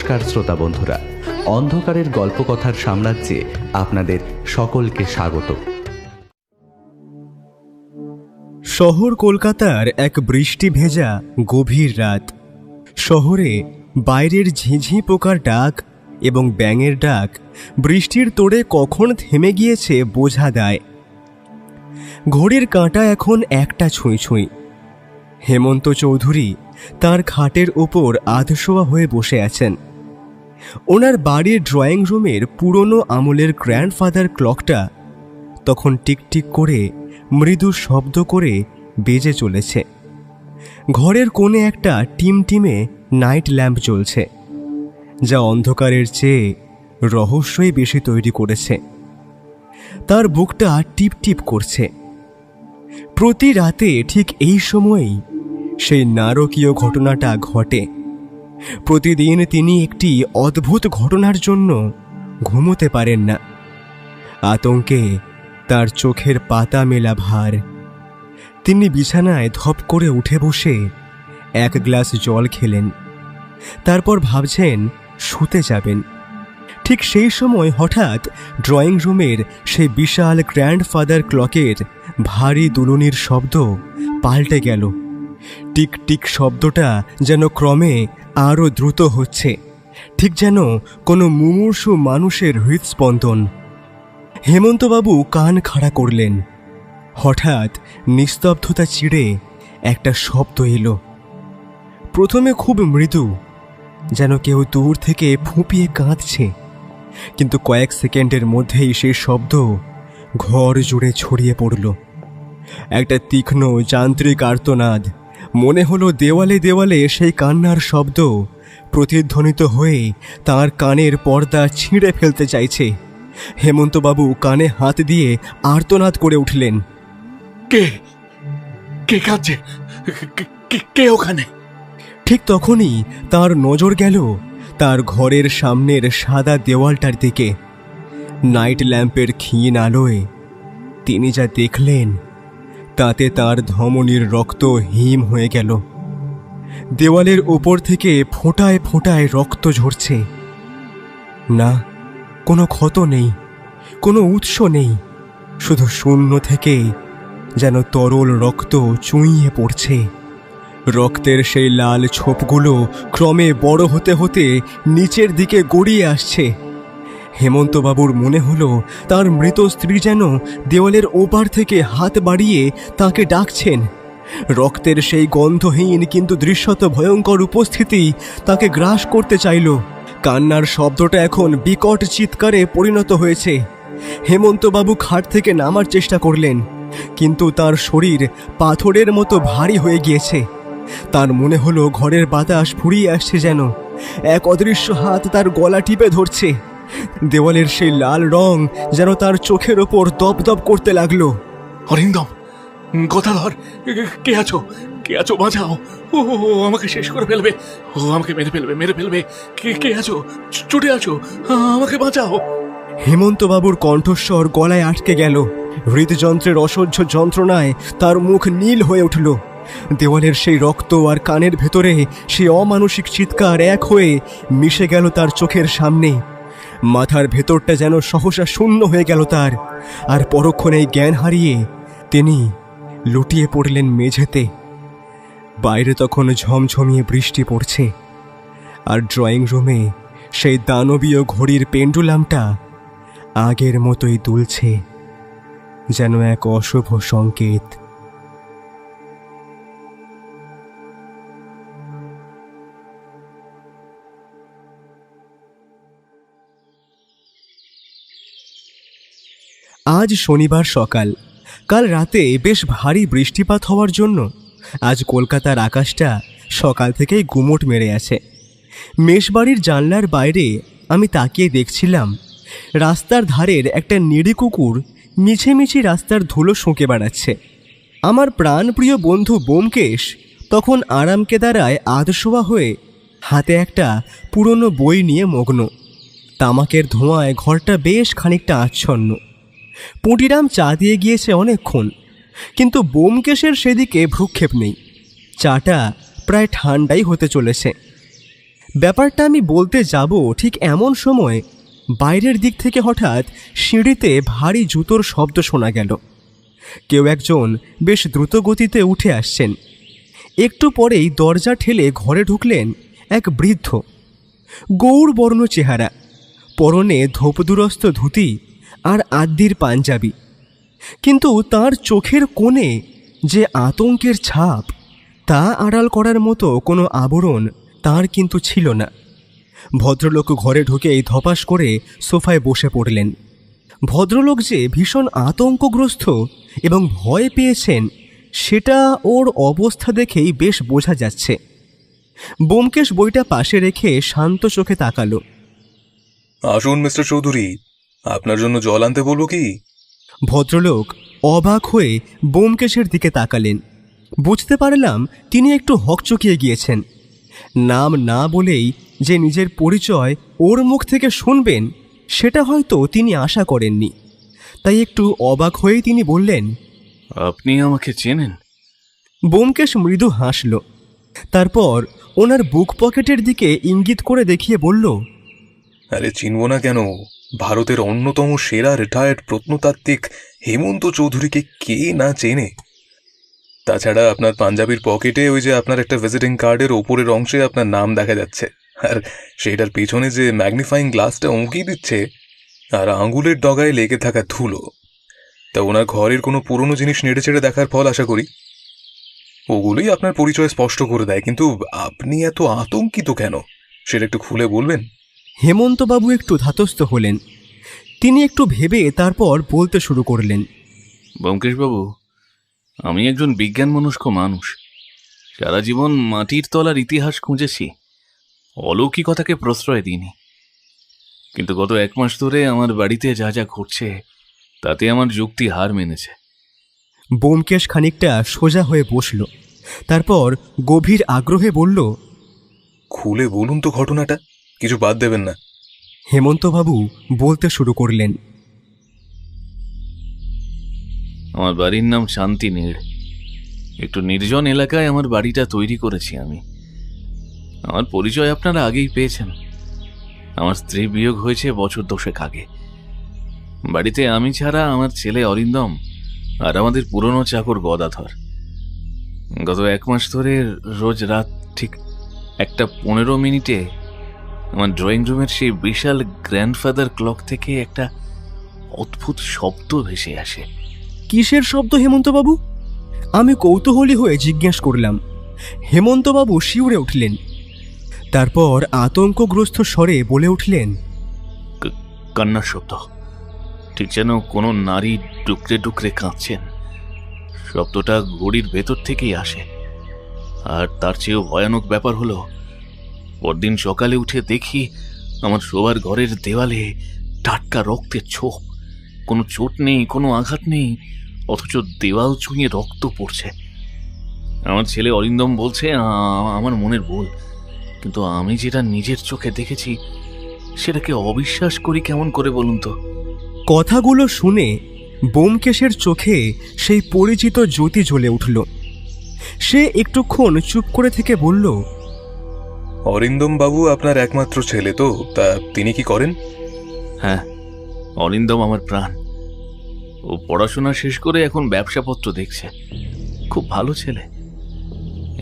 নমস্কার শ্রোতা বন্ধুরা, অন্ধকারের গল্পকথার সাম্রাজ্যে আপনাদের সকলকে স্বাগত। শহর কলকাতার এক বৃষ্টি ভেজা গভীর রাত। শহরে বাইরের ঝিঝি পোকার ডাক এবং ব্যাঙের ডাক বৃষ্টির তোড়ে কখন থেমে গিয়েছে বোঝা দেয়। ঘড়ির কাঁটা এখন একটা ছুঁই ছুঁই। হেমন্ত চৌধুরী তার খাটের ওপর আধশোয়া হয়ে বসে আছেন। ওনার বাড়ির ড্রয়িং রুমের পুরনো আমলের গ্র্যান্ডফাদার ক্লকটা তখন টিকটিক করে মৃদু শব্দ করে বেজে চলেছে। ঘরের কোণে একটা টিমটিমে নাইট ল্যাম্প জ্বলছে, যা অন্ধকারের চেয়ে রহস্যই বেশি তৈরি করেছে। তার বুকটা টিপ টিপ করছে। প্রতি রাতে ঠিক এই সময়েই সেই নারকীয় ঘটনাটা ঘটে। প্রতিদিন তিনি একটি অদ্ভুত ঘটনার জন্য ঘুমোতে পারেন না। আতঙ্কে তার চোখের পাতা মেলা ভার। তিনি বিছানায় ধপ করে উঠে বসে এক গ্লাস জল খেলেন। তারপর ভাবছেন শুতে যাবেন। ঠিক সেই সময় হঠাৎ ড্রয়িং রুমের সেই বিশাল গ্র্যান্ডফাদার ক্লকের ভারী দুলুনির শব্দ পাল্টে গেল। টিক টিক শব্দটা যেন ক্রমে আরও দ্রুত হচ্ছে, ঠিক যেন কোনো মুমূর্ষু মানুষের হৃদস্পন্দন। হেমন্তবাবু কান খাড়া করলেন। হঠাৎ নিস্তব্ধতা চিড়ে একটা শব্দ এলো। প্রথমে খুব মৃদু, যেন কেউ দূর থেকে ফুঁপিয়ে কাঁদছে, কিন্তু কয়েক সেকেন্ডের মধ্যেই সেই শব্দ ঘর জুড়ে ছড়িয়ে পড়ল। একটা তীক্ষ্ণ যান্ত্রিক আর্তনাদ। মনে হলো দেওয়ালে দেওয়ালে সেই কান্নার শব্দ প্রতিধ্বনিত হয়ে তার কানের পর্দা ছিঁড়ে ফেলতে চাইছে। হেমন্তবাবু কানে হাত দিয়ে আর্তনাদ করে উঠলেন, কে কে কাঁদছে? কে ওখানে? ঠিক তখনই তার নজর গেল তার ঘরের সামনের সাদা দেওয়ালটার দিকে। নাইট ল্যাম্পের ক্ষীণ আলোয় তিনি যা দেখলেন তাতে তার ধমনীর রক্ত হিম হয়ে গেল। দেওয়ালের ওপর থেকে ফোঁটায় ফোঁটায় রক্ত ঝরছে। না, কোনো ক্ষত নেই, কোনো উৎস নেই, শুধু শূন্য থেকে যেন তরল রক্ত চুঁইয়ে পড়ছে। রক্তের সেই লাল ছোপগুলো ক্রমে বড় হতে হতে নিচের দিকে গড়িয়ে আসছে। হেমন্তবাবুর মনে হলো তার মৃত স্ত্রী যেন দেওয়ালের ওপার থেকে হাত বাড়িয়ে তাকে ডাকছেন। রক্তের সেই গন্ধহীন কিন্তু দৃশ্যত ভয়ঙ্কর উপস্থিতি তাকে গ্রাস করতে চাইল। কান্নার শব্দটা এখন বিকট চিৎকারে পরিণত হয়েছে। হেমন্তবাবু খাট থেকে নামার চেষ্টা করলেন, কিন্তু তার শরীর পাথরের মতো ভারী হয়ে গিয়েছে। তার মনে হলো ঘরের বাতাস ফুরিয়ে আসছে, যেন এক অদৃশ্য হাত তার গলা টিপে ধরছে। দেওয়ালের সেই লাল রং যেন তার চোখের ওপর দপদপ করতে লাগলো। অরিন্দম, কথা ধর। কে আছো? কে আছো? বাঁচাও! ও আমাকে শেষ করে ফেলবে, ও আমাকে মেরে ফেলবে। কে আছো? ছুটে আছো, আমাকে বাঁচাও! হেমন্তবাবুর কণ্ঠস্বর গলায় আটকে গেল। হৃদযন্ত্রের অসহ্য যন্ত্রণায় তার মুখ নীল হয়ে উঠল। দেওয়ালের সেই রক্ত আর কানের ভেতরে সেই অমানসিক চিৎকার এক হয়ে মিশে গেল তার চোখের সামনে। মাথার ভেতরটা যেন সহসা শূন্য হয়ে গেল তার, আর পরক্ষণেই জ্ঞান হারিয়ে তিনি লুটিয়ে পড়লেন মেঝেতে। বাইরে তখন ঝমঝমিয়ে বৃষ্টি পড়ছে, আর ড্রয়িং রুমে সেই দানবীয় ঘড়ির পেন্ডুলামটা আগের মতোই দুলছে, যেন এক অশুভ সংকেত। আজ শনিবার সকাল। কাল রাতে বেশ ভারী বৃষ্টিপাত হওয়ার জন্য আজ কলকাতার আকাশটা সকাল থেকেই গুমোট মেরে আছে। মেষবাড়ির জানলার বাইরে আমি তাকিয়ে দেখছিলাম রাস্তার ধারের একটা নেড়ি কুকুর মিছিমিছি রাস্তার ধুলো শুঁকে বেড়াচ্ছে। আমার প্রাণপ্রিয় বন্ধু ব্যোমকেশ তখন আরাম কেদারায় আধশোয়া হয়ে হাতে একটা পুরনো বই নিয়ে মগ্ন। তামাকের ধোঁয়ায় ঘরটা বেশ খানিকটা আচ্ছন্ন। পুঁটিরাম চা দিয়ে গিয়েছে অনেকক্ষণ, কিন্তু ব্যোমকেশের সেদিকে ভ্রুক্ষেপ নেই। চাটা প্রায় ঠান্ডাই হতে চলেছে। ব্যাপারটা আমি বলতে যাব ঠিক এমন সময় বাইরের দিক থেকে হঠাৎ সিঁড়িতে ভারী জুতোর শব্দ শোনা গেল। কেউ একজন বেশ দ্রুত গতিতে উঠে আসছেন। একটু পরেই দরজা ঠেলে ঘরে ঢুকলেন এক বৃদ্ধ, গৌরবর্ণ চেহারা, পরনে ধোপদুরস্ত ধুতি আর আদ্যির পাঞ্জাবি। কিন্তু তার চোখের কোণে যে আতঙ্কের ছাপ, তা আড়াল করার মতো কোনো আবরণ তার কিন্তু ছিল না। ভদ্রলোক ঘরে ঢুকেই ধপাস করে সোফায় বসে পড়লেন। ভদ্রলোক যে ভীষণ আতঙ্কগ্রস্ত এবং ভয় পেয়েছেন সেটা ওর অবস্থা দেখেই বেশ বোঝা যাচ্ছে। ব্যোমকেশ বইটা পাশে রেখে শান্ত চোখে তাকালো। আসুন মিস্টার চৌধুরী, আপনার জন্য জল আনতে বলবো কি? ভদ্রলোক অবাক হয়ে ব্যোমকেশের দিকে তাকালেন। বুঝতে পারলাম তিনি একটু হকচকিয়ে গিয়েছেন। নাম না বলেই যে নিজের পরিচয় ওর মুখ থেকে শুনবেন সেটা হয়তো তিনি আশা করেননি। তাই একটু অবাক হয়েই তিনি বললেন, আপনি আমাকে চেনেন? ব্যোমকেশ মৃদু হাসল। তারপর ওনার বুক পকেটের দিকে ইঙ্গিত করে দেখিয়ে বলল, আরে চিনব না কেন? ভারতের অন্যতম সেরা রিটায়ার্ড প্রত্নতাত্ত্বিক হেমন্ত চৌধুরীকে কে না চেনে? তাছাড়া আপনার পাঞ্জাবির পকেটে ওই যে আপনার একটা ভিজিটিং কার্ডের ওপরের অংশে আপনার নাম দেখা যাচ্ছে, আর সেটার পিছনে যে ম্যাগনিফাইং গ্লাসটা উঁকি দিচ্ছে, আর আঙুলের ডগায় লেগে থাকা ধুলো, তা ওনার ঘরের কোনো পুরনো জিনিস নেড়ে চেড়ে দেখার ফল আশা করি। ওগুলোই আপনার পরিচয় স্পষ্ট করে দেয়। কিন্তু আপনি এত আতঙ্কিত কেন, সেটা একটু খুলে বলবেন? হেমন্তবাবু একটু ধাতস্থ হলেন। তিনি একটু ভেবে তারপর বলতে শুরু করলেন, ব্যোমকেশবাবু, আমি একজন বিজ্ঞানমনস্ক মানুষ। সারা জীবন মাটির তলার ইতিহাস খুঁজেছি, অলৌকিকতাকে প্রশ্রয় দিইনি। কিন্তু গত 1 মাস ধরে আমার বাড়িতে যা যা ঘটছে তাতে আমার যুক্তি হার মেনেছে। ব্যোমকেশ খানিকটা সোজা হয়ে বসল। তারপর গভীর আগ্রহে বলল, খুলে বলুন তো ঘটনাটা, কিছু বাদ দেবেন না। হেমন্তবাবু বলতে শুরু করলেন, আমার বাড়ির নাম শান্তিনীড়। একটু নির্জন এলাকায় আমার বাড়িটা তৈরি করেছি আমি। আমার পরিচয় আপনারা আগেই পেয়েছেন। আমার স্ত্রী বিয়োগ হয়েছে বছর 10 আগে। বাড়িতে আমি ছাড়া আমার ছেলে অরিন্দম আর আমাদের পুরনো চাকর গদাধর। গত 1 মাস ধরে রোজ রাত ঠিক 1:15 আমার ড্রয়িং রুমের সেই বিশাল গ্র্যান্ডফাদার ক্লক থেকে একটা অদ্ভুত শব্দ ভেসে আসে। কিসের শব্দ হেমন্তবাবু? আমি কৌতূহলী হয়ে জিজ্ঞেস করলাম। হেমন্তবাবু শিউরে উঠলেন। তারপর আতঙ্কগ্রস্ত স্বরে বলে উঠলেন, কান্নার শব্দ, ঠিক যেন কোনো নারী ডুকরে ডুকরে কাঁদছেন। শব্দটা ঘড়ির ভেতর থেকেই আসে। আর তার চেয়েও ভয়ানক ব্যাপার হলো, পরদিন সকালে উঠে দেখি আমার শোবার ঘরের দেওয়ালে টাটকা রক্তের ছোপ। কোনো চোট নেই, কোনো আঘাত নেই, অথচ দেওয়াল ছুঁয়ে রক্ত পড়ছে। আমার ছেলে অরিন্দম বলছে আমার মনের ভুল, কিন্তু আমি যেটা নিজের চোখে দেখেছি সেটাকে অবিশ্বাস করি কেমন করে বলুন তো? কথাগুলো শুনে ব্যোমকেশের চোখে সেই পরিচিত জ্যোতি জ্বলে উঠল। সে একটুক্ষণ চুপ করে থেকে বলল, অরিন্দম বাবু আপনার একমাত্র ছেলে তো, তা তিনি কি করেন? হ্যাঁ, অরিন্দম আমার প্রাণ। ও পড়াশোনা শেষ করে এখন ব্যবসাপত্র দেখছে। খুব ভালো ছেলে।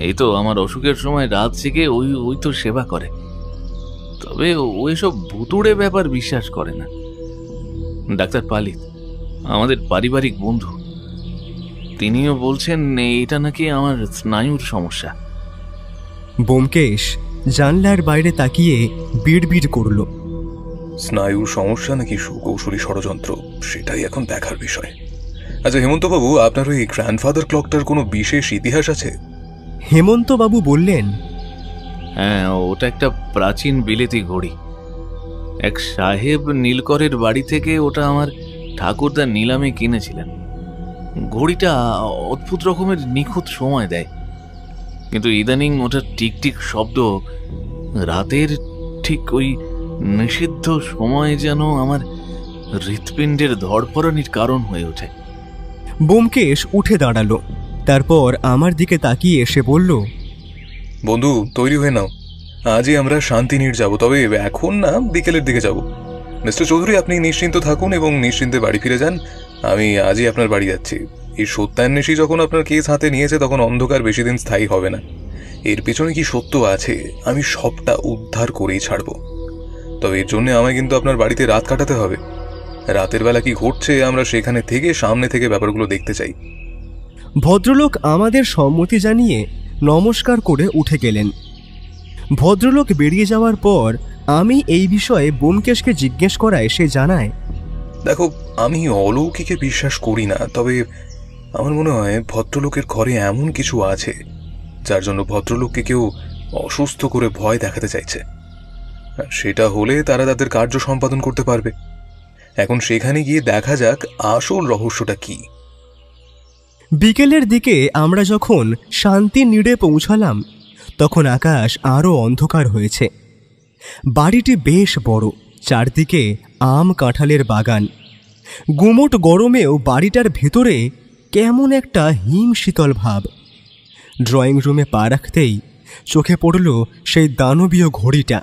এই তো আমার অসুখের সময় রাত জেগে ওই তো সেবা করে। তবে ও এসব ভুতুড়ে ব্যাপার বিশ্বাস করে না। ডাক্তার পালিত আমাদের পারিবারিক বন্ধু, তিনিও বলছেন এটা নাকি আমার স্নায়ুর সমস্যা। ব্যোমকেশ জানলার বাইরে তাকিয়ে বিড়বিড় করল, স্নায়ুর সমস্যা নাকি সুকৌশলী ষড়যন্ত্র, সেটাই এখন দেখার বিষয়। আচ্ছা হেমন্তবাবু, আপনার ওই গ্র্যান্ডফাদার ক্লকটার কোনো বিশেষ ইতিহাস আছে? হেমন্তবাবু বললেন, হ্যাঁ, ওটা একটা প্রাচীন বিলেতি ঘড়ি। এক সাহেব নীলকরের বাড়ি থেকে ওটা আমার ঠাকুরদা নিলামে কিনেছিলেন। ঘড়িটা অদ্ভুত রকমের নিখুঁত সময় দেয়, কিন্তু ইদানিং ওটার টিকটিক শব্দ রাতের ঠিক ওই নিষিদ্ধ সময়ে যেন আমার হৃৎপিণ্ডের ধড়ফড়ানির কারণ হয়ে ওঠে। ব্যোমকেশ উঠে দাঁড়ালো। তারপর আমার দিকে তাকিয়ে এসে বলল, বন্ধু তৈরি হয়ে নাও, আজই আমরা শান্তিনীড় যাব, তবে এখন না, বিকেলের দিকে যাব। মিস্টার চৌধুরী, আপনি নিশ্চিন্ত থাকুন এবং নিশ্চিন্তে বাড়ি ফিরে যান। আমি আজই আপনার বাড়ি যাচ্ছি। এই সত্যান্বেষী যখন আপনার কেস হাতে নিয়েছে, তখন অন্ধকার বেশি দিন স্থায়ী হবে না। এর পেছনে কি সত্য আছে আমি সবটা উদ্ধার করেই ছাড়ব। তবে এর জন্য আমায় কিন্তু আপনার বাড়িতে রাত কাটাতে হবে। রাতের বেলা কি ঘটছে আমরা সেখানে থেকে সামনে থেকে ব্যাপারগুলো দেখতে চাই। ভদ্রলোক আমাদের সম্মতি জানিয়ে নমস্কার করে উঠে গেলেন। ভদ্রলোক বেরিয়ে যাওয়ার পর আমি এই বিষয়ে ব্যোমকেশকে জিজ্ঞেস করায় সে জানায়, দেখো, আমি অলৌকিকে বিশ্বাস করি না, তবে আমার মনে হয় ভদ্রলোকের ঘরে এমন কিছু আছে যার জন্য ভদ্রলোককে কেউ অসুস্থ করে ভয় দেখাতে চাইছে। আর সেটা হলে তারা তাদের কার্য সম্পাদন করতে পারবে। এখন সেখানে গিয়ে দেখা যাক আসল রহস্যটা কি। বিকেলের দিকে আমরা যখন শান্তিনীড়ে পৌঁছালাম, তখন আকাশ আরও অন্ধকার হয়েছে। বাড়িটি বেশ বড়, চারদিকে আম কাঁঠালের বাগান। গুমোট গরমেও বাড়িটার ভেতরে কেমন একটা হিম শীতল ভাব। ড্রয়িং রুমে পা রাখতেই চোখে পড়ল সেই দানবীয় ঘড়িটা।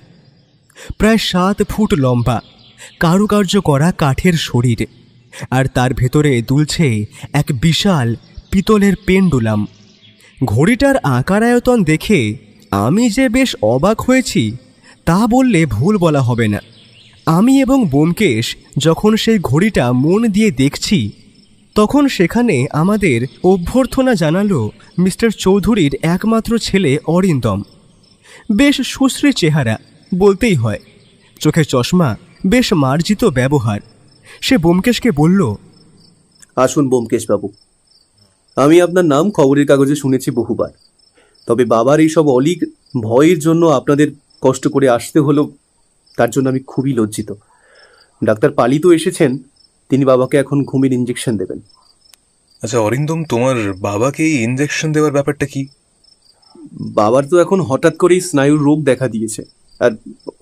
প্রায় 7 ফুট লম্বা, কারুকার্য করা কাঠের শরীর, আর তার ভেতরে দুলছে এক বিশাল পিতলের পেন্ডুলাম। ঘড়িটার আকার আয়তন দেখে আমি যে বেশ অবাক হয়েছি তা বললে ভুল বলা হবে না। আমি এবং ব্যোমকেশ যখন সেই ঘড়িটা মন দিয়ে দেখছি, তখন সেখানে আমাদের অভ্যর্থনা জানালো মিস্টার চৌধুরীর একমাত্র ছেলে অরিন্দম। বেশ সুশ্রী চেহারা বলতেই হয়, চোখে চশমা, বেশ মার্জিত ব্যবহার। সে ব্যোমকেশকে বলল, আসুন ব্যোমকেশবাবু, আমি আপনার নাম খবরের কাগজে শুনেছি বহুবার, তবে বাবার এইসব অলীক ভয়ের জন্য আপনাদের কষ্ট করে আসতে হলো, তার জন্য আমি খুবই লজ্জিত। ডাক্তার পালি তো এসেছেন, তিনি বাবাকে এখন ঘুমের ইঞ্জেকশন দেবেন। আচ্ছা অরিন্দম, তোমার বাবাকে এই ইনজেকশন দেওয়ার ব্যাপারটা কি? বাবার তো এখন হঠাৎ করেই স্নায়ুর রোগ দেখা দিয়েছে, আর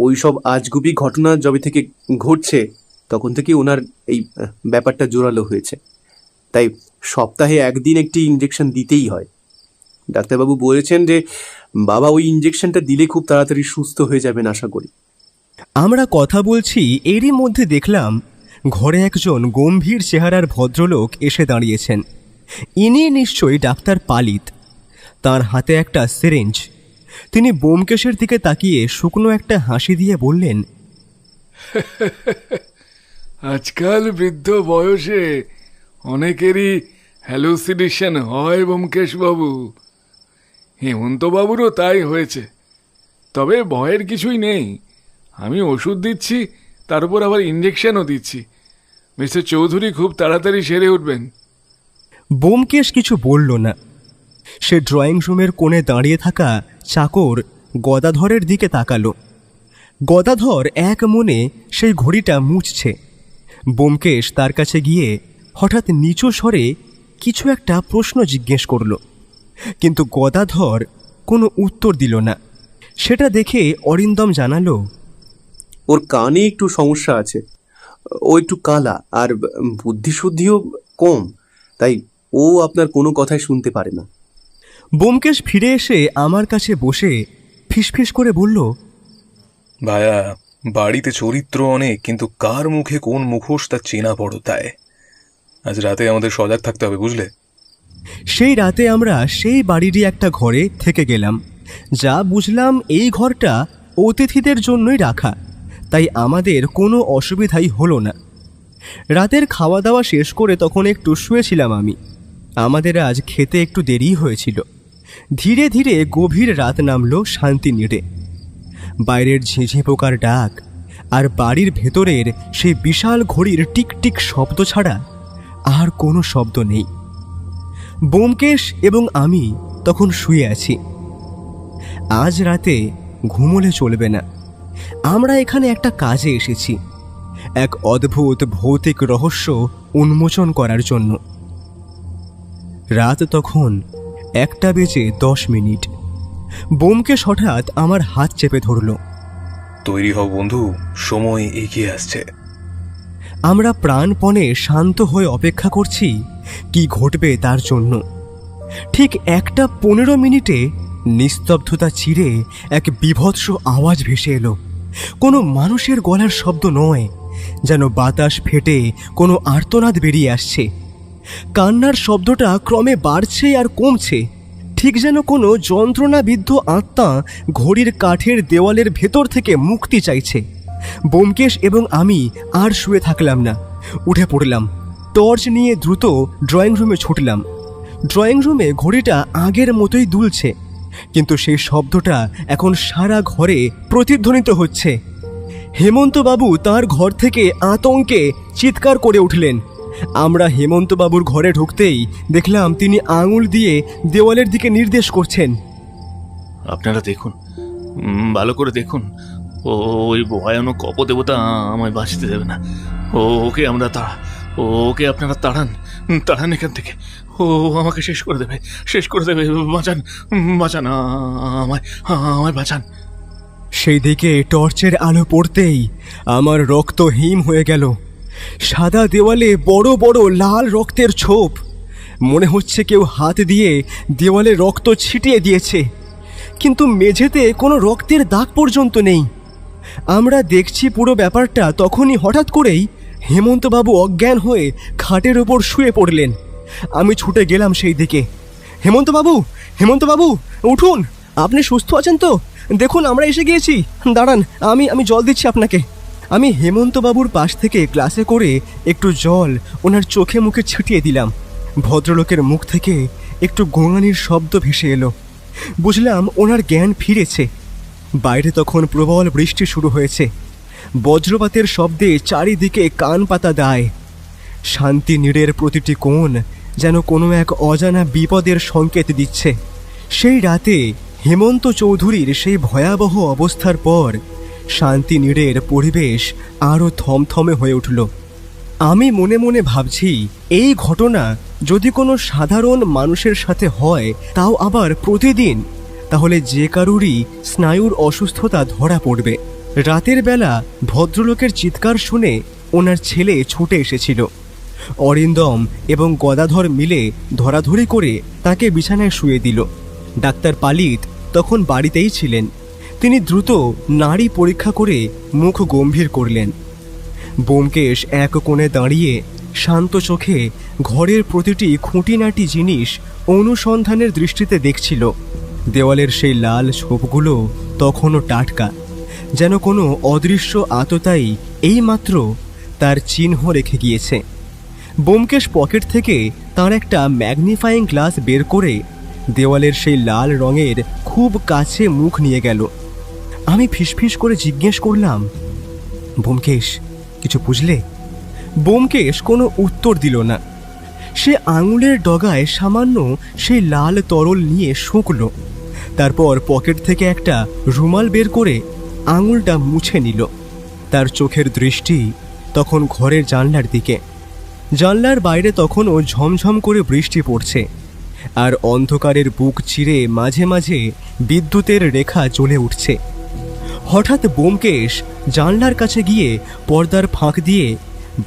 ওই সব আজগুবি ঘটনা যবে থেকে ঘটছে তখন থেকে ওনার এই ব্যাপারটা জোরালো হয়েছে। তাই সপ্তাহে একদিন একটি ইঞ্জেকশন দিতেই হয়। ডাক্তারবাবু বলেছেন যে বাবা ওই ইঞ্জেকশনটা দিলে খুব তাড়াতাড়ি সুস্থ হয়ে যাবেন আশা করি। আমরা কথা বলছি, এরই মধ্যে দেখলাম ঘরে একজন গম্ভীর চেহারার ভদ্রলোক এসে দাঁড়িয়েছেন। ইনি নিশ্চয়ই ডাক্তার পালিত। তার হাতে একটা সিরিঞ্জ। তিনি ব্যোমকেশের দিকে তাকিয়ে শুকনো একটা হাসি দিয়ে বললেন, আজকাল বৃদ্ধ বয়সে অনেকেরই হ্যালুসিনেশন হয় ব্যোমকেশবাবু। হেমন্তবাবুরও তাই হয়েছে। তবে ভয়ের কিছুই নেই, আমি ওষুধ দিচ্ছি, তার উপর আবার ইঞ্জেকশনও দিচ্ছি। মিস্টার চৌধুরী খুব তাড়াতাড়ি সেরে উঠবেন। ব্যোমকেশ কিছু বলল না। সে ড্রয়িং রুমের কোণে দাঁড়িয়ে থাকা চাকর গদাধরের দিকে তাকালো। গদাধর এক মনে সেই ঘড়িটা মুছছে। ব্যোমকেশ তার কাছে গিয়ে হঠাৎ নিচু স্বরে কিছু একটা প্রশ্ন জিজ্ঞেস করল, কিন্তু গদাধর কোনো উত্তর দিল না। সেটা দেখে অরিন্দম জানালো, ওর কানে একটু সমস্যা আছে, ও একটু কালা আর বুদ্ধিশুদ্ধিও কম, তাই ও আপনার কোনো কথাই শুনতে পারে না। ব্যোমকেশ ফিরে এসে আমার কাছে বসে ফিসফিস করে বলল, ভায়া, বাড়িতে চরিত্র অনেক, কিন্তু কার মুখে কোন মুখোশ তা চেনা বড় তাই। আজ রাতে আমাদের সজাগ থাকতে হবে, বুঝলে? সেই রাতে আমরা সেই বাড়িরই একটা ঘরে থেকে গেলাম। যা বুঝলাম এই ঘরটা অতিথিদের জন্যই রাখা, তাই আমাদের কোনো অসুবিধাই হলো না। রাতের খাওয়া দাওয়া শেষ করে তখন একটু শুয়েছিলাম আমি। আমাদের আজ খেতে একটু দেরি হয়েছিল। ধীরে ধীরে গভীর রাত নামল শান্তিনীড়ে। বাইরের ঝিঁঝি পোকার ডাক আর বাড়ির ভেতরের সেই বিশাল ঘড়ির টিকটিক শব্দ ছাড়া আর কোনো শব্দ নেই। ব্যোমকেশ এবং আমি তখন শুয়ে আছি। আজ রাতে ঘুমোলে চলবে না। আমরা এখানে একটা কাজে এসেছি, এক অদ্ভুত ভৌতিক রহস্য উন্মোচন করার জন্য। রাত তখন 1:10 ব্যোমকেশ হঠাৎ আমার হাত চেপে ধরল। তৈরি হও বন্ধু, সময় এগিয়ে আসছে। আমরা প্রাণপণে শান্ত হয়ে অপেক্ষা করছি কি ঘটবে তার জন্য। ঠিক 1:15 নিস্তব্ধতা চিরে এক বীভৎস আওয়াজ ভেসে এলো। কোনো মানুষের গলার শব্দ নয়, যেন বাতাস ফেটে কোনো আর্তনাদ বেরিয়ে আসছে। কান্নার শব্দটা ক্রমে বাড়ছে আর কমছে, ঠিক যেন কোনো যন্ত্রণাবিদ্ধ আত্মা ঘড়ির কাঠের দেওয়ালের ভেতর থেকে মুক্তি চাইছে। ব্যোমকেশ এবং আমি আর শুয়ে থাকলাম না, উঠে পড়লাম। টর্চ নিয়ে দ্রুত ড্রয়িং রুমে ছুটলাম। ড্রয়িং রুমে ঘড়িটা আগের মতোই দুলছে, কিন্তু সেই শব্দটা এখন সারা ঘরে প্রতিধ্বনিত হচ্ছে। হেমন্তবাবু তার ঘর থেকে আতঙ্কে চিৎকার করে উঠলেন। আমরা হেমন্তবাবুর ঘরে ঢুকতেই দেখলাম তিনি আঙুল দিয়ে দেওয়ালের দিকে নির্দেশ করছেন। আপনারা দেখুন, ভালো করে দেখুন, ওই ভয়ানক অপদেবতা আমায় বাঁচতে দেবে না। ওকে ওকে আপনারা তাড়ান এখান থেকে। ও আমাকে শেষ করে দেবে। বাঁচান, আমায় বাঁচান। সেই দিকে টর্চের আলো পড়তেই আমার রক্ত হিম হয়ে গেল। সাদা দেওয়ালে বড় বড় লাল রক্তের ছোপ। মনে হচ্ছে কেউ হাত দিয়ে দেওয়ালে রক্ত ছিটিয়ে দিয়েছে, কিন্তু মেঝেতে কোনো রক্তের দাগ পর্যন্ত নেই। আমরা দেখছি পুরো ব্যাপারটা, তখনই হঠাৎ করেই হেমন্তবাবু অজ্ঞান হয়ে খাটের ওপর শুয়ে পড়লেন। আমি ছুটে গেলাম সেই দিকে। হেমন্তবাবু উঠুন, আপনি সুস্থ আছেন তো? দেখুন আমরা এসে গিয়েছি। দাঁড়ান, আমি জল দিচ্ছি আপনাকে। আমি হেমন্তবাবুর পাশ থেকে গ্লাসে করে একটু জল ওনার চোখে মুখে ছিটিয়ে দিলাম। ভদ্রলোকের মুখ থেকে একটু গোঙানির শব্দ ভেসে এলো। বুঝলাম ওনার জ্ঞান ফিরেছে। বাইরে তখন প্রবল বৃষ্টি শুরু হয়েছে। বজ্রপাতের শব্দে চারিদিকে কান পাতা দায়। শান্তিনীড়ের প্রতিটি কোণ যেন কোনো এক অজানা বিপদের সংকেত দিচ্ছে। সেই রাতে হেমন্ত চৌধুরীর সেই ভয়াবহ অবস্থার পর শান্তিনীড়ের পরিবেশ আরও থমথমে হয়ে উঠল। আমি মনে মনে ভাবছি, এই ঘটনা যদি কোনো সাধারণ মানুষের সাথে হয়, তাও আবার প্রতিদিন, তাহলে যে কারুরই স্নায়ুর অসুস্থতা ধরা পড়বে। রাতের বেলা ভদ্রলোকের চিৎকার শুনে ওনার ছেলে ছুটে এসেছিল। অরিন্দম এবং গদাধর মিলে ধরাধরি করে তাকে বিছানায় শুয়ে দিল। ডাক্তার পালিত তখন বাড়িতেই ছিলেন। তিনি দ্রুত নাড়ি পরীক্ষা করে মুখ গম্ভীর করলেন। ব্যোমকেশ এক কোণে দাঁড়িয়ে শান্ত চোখে ঘরের প্রতিটি খুঁটিনাটি জিনিস অনুসন্ধানের দৃষ্টিতে দেখছিল। দেওয়ালের সেই লাল ছোপগুলো তখনও টাটকা, যেন কোনো অদৃশ্য আততায়ী এইমাত্র তার চিহ্ন রেখে গিয়েছে। ব্যোমকেশ পকেট থেকে তার একটা ম্যাগনিফাইং গ্লাস বের করে দেওয়ালের সেই লাল রঙের খুব কাছে মুখ নিয়ে গেল। আমি ফিসফিস করে জিজ্ঞেস করলাম, ব্যোমকেশ কিছু বুঝলে? ব্যোমকেশ কোনো উত্তর দিল না। সে আঙুলের ডগায় সামান্য সেই লাল তরল নিয়ে শুঁকল। তারপর পকেট থেকে একটা রুমাল বের করে আঙুলটা মুছে নিল। তার চোখের দৃষ্টি তখন ঘরের জানলার দিকে। জানলার বাইরে তখনও ঝমঝম করে বৃষ্টি পড়ছে, আর অন্ধকারের বুক চিরে মাঝে মাঝে বিদ্যুতের রেখা জ্বলে উঠছে। হঠাৎ ব্যোমকেশ জানলার কাছে গিয়ে পর্দার ফাঁক দিয়ে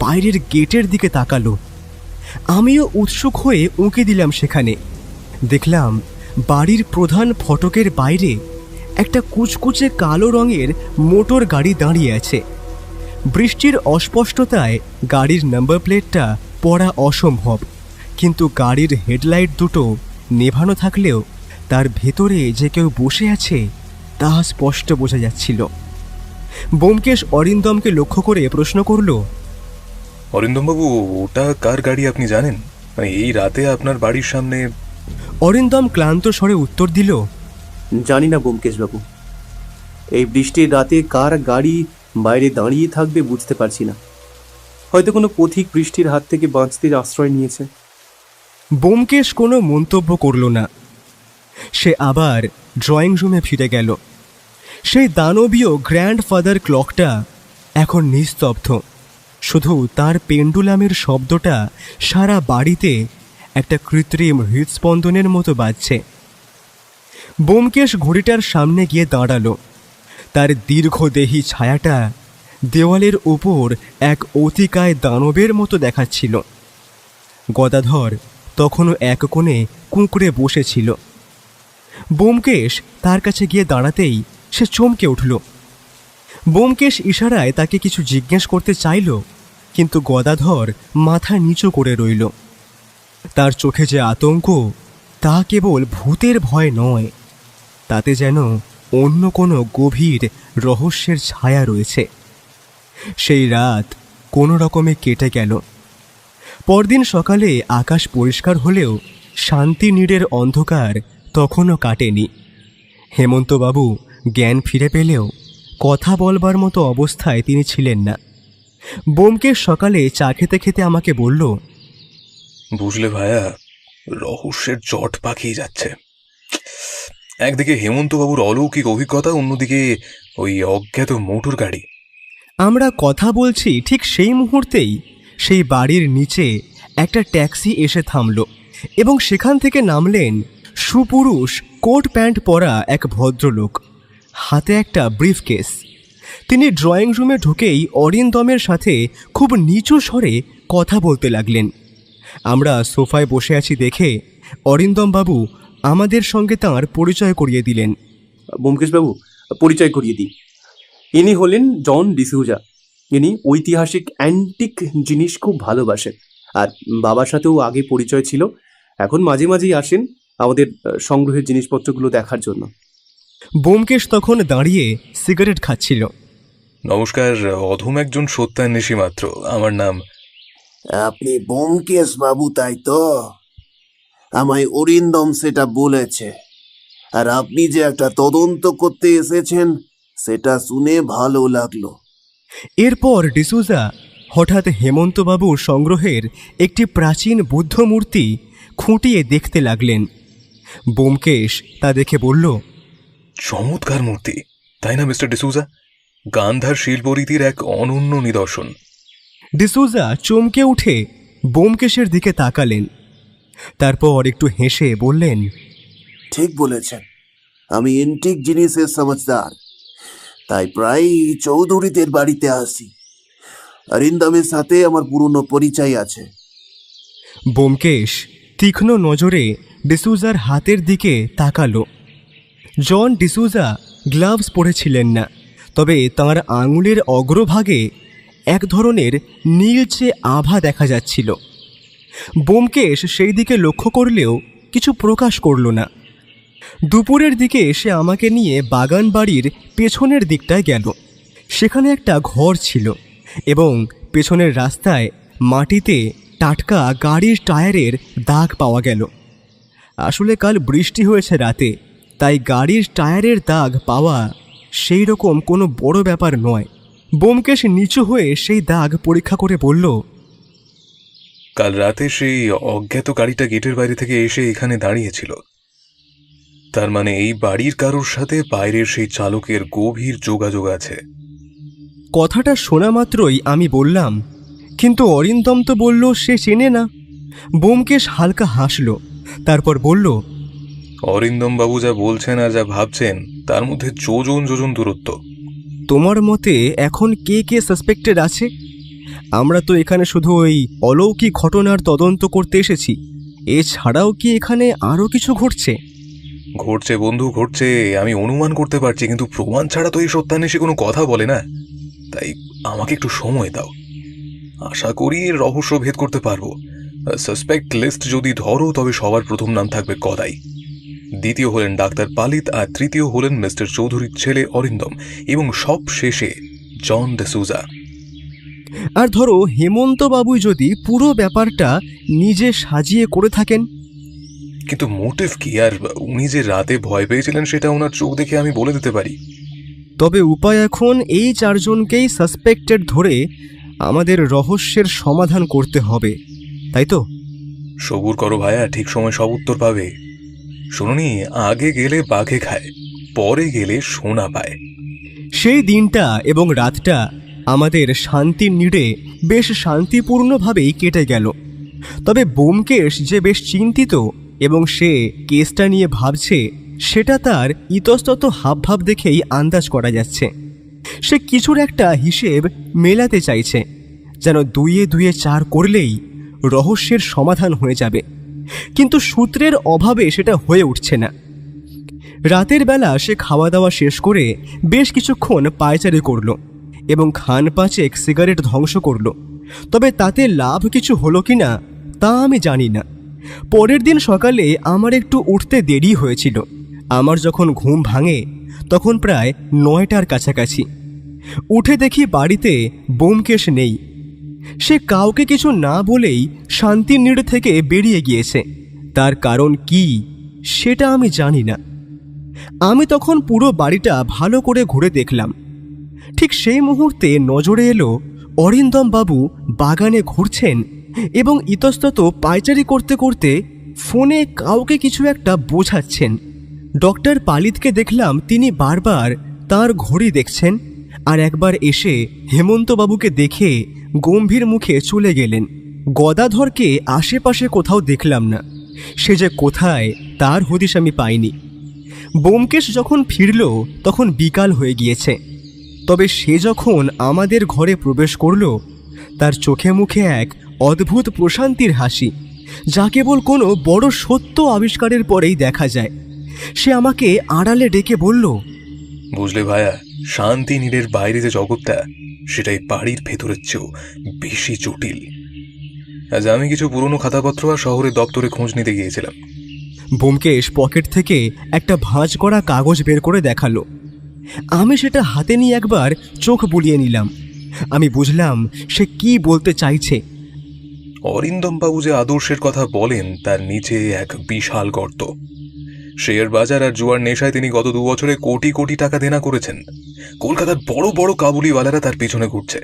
বাইরের গেটের দিকে তাকালো। আমিও উৎসুক হয়ে উঁকি দিলাম সেখানে। দেখলাম বাড়ির প্রধান ফটকের বাইরে একটা কুচকুচে কালো রঙের মোটর গাড়ি দাঁড়িয়ে আছে। বৃষ্টির অস্পষ্টতায় গাড়ির নাম্বার প্লেটটা পড়া অসম্ভব, কিন্তু গাড়ির হেডলাইট দুটো নেভানো থাকলেও তার ভেতরে যে কেউ বসে আছে তা স্পষ্ট বোঝা যাচ্ছিল। ব্যোমকেশ অরিন্দমকে লক্ষ্য করে প্রশ্ন করল, অরিন্দমবাবু, ওটা কার গাড়ি আপনি জানেন? মানে এই রাতে আপনার বাড়ির সামনে? অরিন্দম ক্লান্ত স্বরে উত্তর দিল, জানি না ব্যোমকেশবাবু, এই বৃষ্টির রাতে কার গাড়ি বাইরে দাঁড়িয়ে থাকবে বুঝতে পারছি না। হয়তো কোনো পথিক বৃষ্টির হাত থেকে বাঁচতে আশ্রয় নিয়েছে। ব্যোমকেশ কোনো মন্তব্য করল না। সে আবার ড্রয়িং রুমে ফিরে গেল। সেই দানবীয় গ্র্যান্ডফাদার ক্লকটা এখন নিস্তব্ধ। শুধু তার পেন্ডুলামের শব্দটা সারা বাড়িতে একটা কৃত্রিম হৃদস্পন্দনের মতো বাজছে। ব্যোমকেশ ঘড়িটার সামনে গিয়ে দাঁড়ালো। তার দীর্ঘদেহী ছায়াটা দেওয়ালের উপর এক অতিকায় দানবের মতো দেখাচ্ছিল। গদাধর তখনও এক কোণে কুঁকড়ে বসেছিল। ব্যোমকেশ তার কাছে গিয়ে দাঁড়াতেই সে চমকে উঠল। ব্যোমকেশ ইশারায় তাকে কিছু জিজ্ঞেস করতে চাইল, কিন্তু গদাধর মাথা নিচু করে রইল। তার চোখে যে আতঙ্ক, তা কেবল ভূতের ভয় নয়, তাতে যেন অন্য কোনো গভীর রহস্যের ছায়া রয়েছে। সেই রাত কোনো রকমে কেটে গেল। পরদিন সকালে আকাশ পরিষ্কার হলেও শান্তিনীড়ের অন্ধকার তখনও কাটেনি। হেমন্তবাবু জ্ঞান ফিরে পেলেও কথা বলবার মতো অবস্থায় তিনি ছিলেন না। ব্যোমকেশ সকালে চা খেতে খেতে আমাকে বলল, বুঝলে ভায়া, রহস্যের জট পাকিয়ে যাচ্ছে। একদিকে হেমন্তবাবুর অলৌকিক অভিজ্ঞতা, অন্যদিকে ওই অজ্ঞাত মোটর গাড়ি। আমরা কথা বলছি ঠিক সেই মুহূর্তেই সেই বাড়ির নিচে একটা ট্যাক্সি এসে থামল এবং সেখান থেকে নামলেন সুপুরুষ কোট প্যান্ট পরা এক ভদ্রলোক, হাতে একটা ব্রিফকেস। তিনি ড্রয়িং রুমে ঢুকেই অরিন্দমের সাথে খুব নিচু স্বরে কথা বলতে লাগলেন। আমরা সোফায় বসে আছি দেখে অরিন্দমবাবু আমাদের সঙ্গে তাঁর পরিচয় করিয়ে দিলেন। ব্যোমকেশবাবু, পরিচয় করিয়ে দিই। ইনি হলেন জন ডিসুজা। ইনি ঐতিহাসিক অ্যান্টিক জিনিস খুব ভালোবাসেন, আর বাবার সাথেও আগে পরিচয় ছিল। এখন মাঝে মাঝেই আসেন আমাদের সংগ্রহের জিনিসপত্রগুলো দেখার জন্য। ব্যোমকেশ তখন দাঁড়িয়ে সিগারেট খাচ্ছিল। নমস্কার, অধম একজন সত্যান্বেষী মাত্র। আমার নাম। আপনি ব্যোমকেশ বাবু, তাই তো? আমায় অরিন্দম সেটা বলেছে। আর আপনি যে একটা তদন্ত করতে এসেছেন, সেটা শুনে ভালো লাগলো। এরপর ডিসুজা হঠাৎ হেমন্তবাবুর সংগ্রহের একটি প্রাচীন বুদ্ধ মূর্তি খুঁটিয়ে দেখতে লাগলেন। ব্যোমকেশ তা দেখে বলল, চমৎকার মূর্তি, তাই না মিস্টার ডিসুজা? গান্ধার শিল্পরীতির এক অনন্য নিদর্শন। ডিসুজা চমকে উঠে ব্যোমকেশের দিকে তাকালেন, তারপর একটু হেসে বললেন, ঠিক বলেছেন, আমি এন্টিক জিনিসের সমঝদার, তাই প্রায় চৌধুরীদের বাড়িতে আসি। অরিন্দমের সাথে আমার পুরনো পরিচয় আছে। ব্যোমকেশ তীক্ষ্ণ নজরে ডিসুজার হাতের দিকে তাকালো। জন ডিসুজা গ্লাভস পরেছিলেন না, তবে তাঁর আঙুলের অগ্রভাগে এক ধরনের নীলচে আভা দেখা যাচ্ছিল। ব্যোমকেশ সেই দিকে লক্ষ্য করলেও কিছু প্রকাশ করল না। দুপুরের দিকে সে আমাকে নিয়ে বাগান বাড়ির পেছনের দিকটায় গেল। সেখানে একটা ঘর ছিল এবং পেছনের রাস্তায় মাটিতে টাটকা গাড়ির টায়ারের দাগ পাওয়া গেল। আসলে কাল বৃষ্টি হয়েছে রাতে, তাই গাড়ির টায়ারের দাগ পাওয়া সেই রকম কোনো বড় ব্যাপার নয়। ব্যোমকেশ নিচু হয়ে সেই দাগ পরীক্ষা করে বলল, কাল রাতে সেই অজ্ঞাত গাড়িটা গেটের বাইরে থেকে এসে এখানে দাঁড়িয়েছিল। তার মানে এই বাড়ির কারোর সাথে বাইরের সেই চালকের গভীর যোগাযোগ আছে। কথাটা শোনা মাত্রই আমি বললাম, কিন্তু অরিন্দম তো বলল সে চেনে না। ব্যোমকেশ হালকা হাসল, তারপর বলল, অরিন্দম বাবু যা বলছেন আর যা ভাবছেন তার মধ্যে যোজন যোজন দূরত্ব। তোমার মতে এখন কে কে সাসপেক্টেড আছে? আমরা তো এখানে শুধু ওই অলৌকিক ঘটনার তদন্ত করতে এসেছি। এছাড়াও কি এখানে আরও কিছু ঘটছে? ঘটছে বন্ধু, ঘটছে। আমি অনুমান করতে পারছি, কিন্তু প্রমাণ ছাড়া তো এই সত্যান্বেষী কোনো কথা বলে না। তাই আমাকে একটু সময় দাও, আশা করি রহস্য ভেদ করতে পারবো। সাসপেক্ট লিস্ট যদি ধরো, তবে সবার প্রথম নাম থাকবে গদাই, দ্বিতীয় হলেন ডাক্তার পালিত, আর তৃতীয় হলেন মিস্টার চৌধুরীর ছেলে অরিন্দম, এবং সব শেষে জন ডিসুজা। আর ধরো হেমন্তবাবুই যদি পুরো ব্যাপারটা নিজে সাজিয়ে করে থাকেন? কিন্তু মোটিভ কি? আর উনি যে রাতে ভয় পেয়েছিলেন সেটা ওনার চোখ দেখে আমি বলে দিতে পারি। তবে উপায় এখন এই চারজনকেই সাসপেক্টেড ধরে আমাদের রহস্যের সমাধান করতে হবে, তাই তো? সবুর করো ভাইয়া, ঠিক সময় সব উত্তর পাবে। শুনুনি, আগে গেলে বাঘে খায়, পরে গেলে সোনা পায়। সেই দিনটা এবং রাতটা আমাদের শান্তির নিড়ে বেশ শান্তিপূর্ণভাবেই কেটে গেল। তবে ব্যোমকেশ যে বেশ চিন্তিত এবং সে কেসটা নিয়ে ভাবছে, সেটা তার ইতস্তত হাবভাব দেখেই আন্দাজ করা যাচ্ছে। সে কিছুর একটা হিসেব মেলাতে চাইছে, যেন দুইয়ে দুইয়ে চার করলেই রহস্যের সমাধান হয়ে যাবে, কিন্তু সূত্রের অভাবে সেটা হয়ে উঠছে না। রাতের বেলা সে খাওয়া দাওয়া শেষ করে বেশ কিছুক্ষণ পায়চারি করল এবং খান পাঁচেক সিগারেট ধ্বংস করল। তবে তাতে লাভ কিছু হলো কিনা তা আমি জানি না। পরের দিন সকালে আমার একটু উঠতে দেরি হয়েছিল। আমার যখন ঘুম ভাঙে তখন প্রায় 9টার কাছাকাছি। উঠে দেখি বাড়িতে ব্যোমকেশ নেই। সে কাউকে কিছু না বলেই শান্তিনিড় থেকে বেরিয়ে গিয়েছে। তার কারণ কি সেটা আমি জানি না। আমি তখন পুরো বাড়িটা ভালো করে ঘুরে দেখলাম। ঠিক সেই মুহূর্তে নজরে এলো অরিন্দম বাবু বাগানে ঘুরছেন এবং ইতস্তত পায়চারি করতে করতে ফোনে কাউকে কিছু একটা বোঝাচ্ছেন। ডক্টর পালিতকে দেখলাম তিনি বারবার তার ঘড়ি দেখছেন আর একবার এসে হেমন্তবাবুকে দেখে গম্ভীর মুখে চলে গেলেন। গদাধরকে আশেপাশে কোথাও দেখলাম না। সে যে কোথায় তার হদিশ আমি পাইনি। ব্যোমকেশ যখন ফিরল তখন বিকাল হয়ে গিয়েছে। তবে সে যখন আমাদের ঘরে প্রবেশ করল তার চোখে মুখে এক অদ্ভুত প্রশান্তির হাসি, যা কেবল কোনো বড় সত্য আবিষ্কারের পরেই দেখা যায়। সে আমাকে আড়ালে ডেকে বলল, বুঝলে ভাইয়া, শান্তিনীড়ের বাইরে যে জগৎটা সেটাই বাড়ির ভেতরের চেয়েও বেশি জটিল। আজ আমি কিছু পুরনো খাতাপত্র আর শহরের দপ্তরে খোঁজ নিতে গিয়েছিলাম। ব্যোমকেশ পকেট থেকে একটা ভাঁজ করা কাগজ বের করে দেখালো। আমি সেটা হাতে নিয়ে একবার চোখ বুলিয়ে নিলাম। আমি বুঝলাম সে কি বলতে চাইছে। অরিন্দম বাবু যে আদর্শের কথা বলেন তার নিচে এক বিশাল গর্ত। শেয়ার বাজার আর জুয়ার নেশায় তিনি গত 2 বছরে কোটি কোটি টাকা দেনা করেছেন। কলকাতার বড় বড় কাবুলিওয়ালারা তার পিছনে ঘুরছে।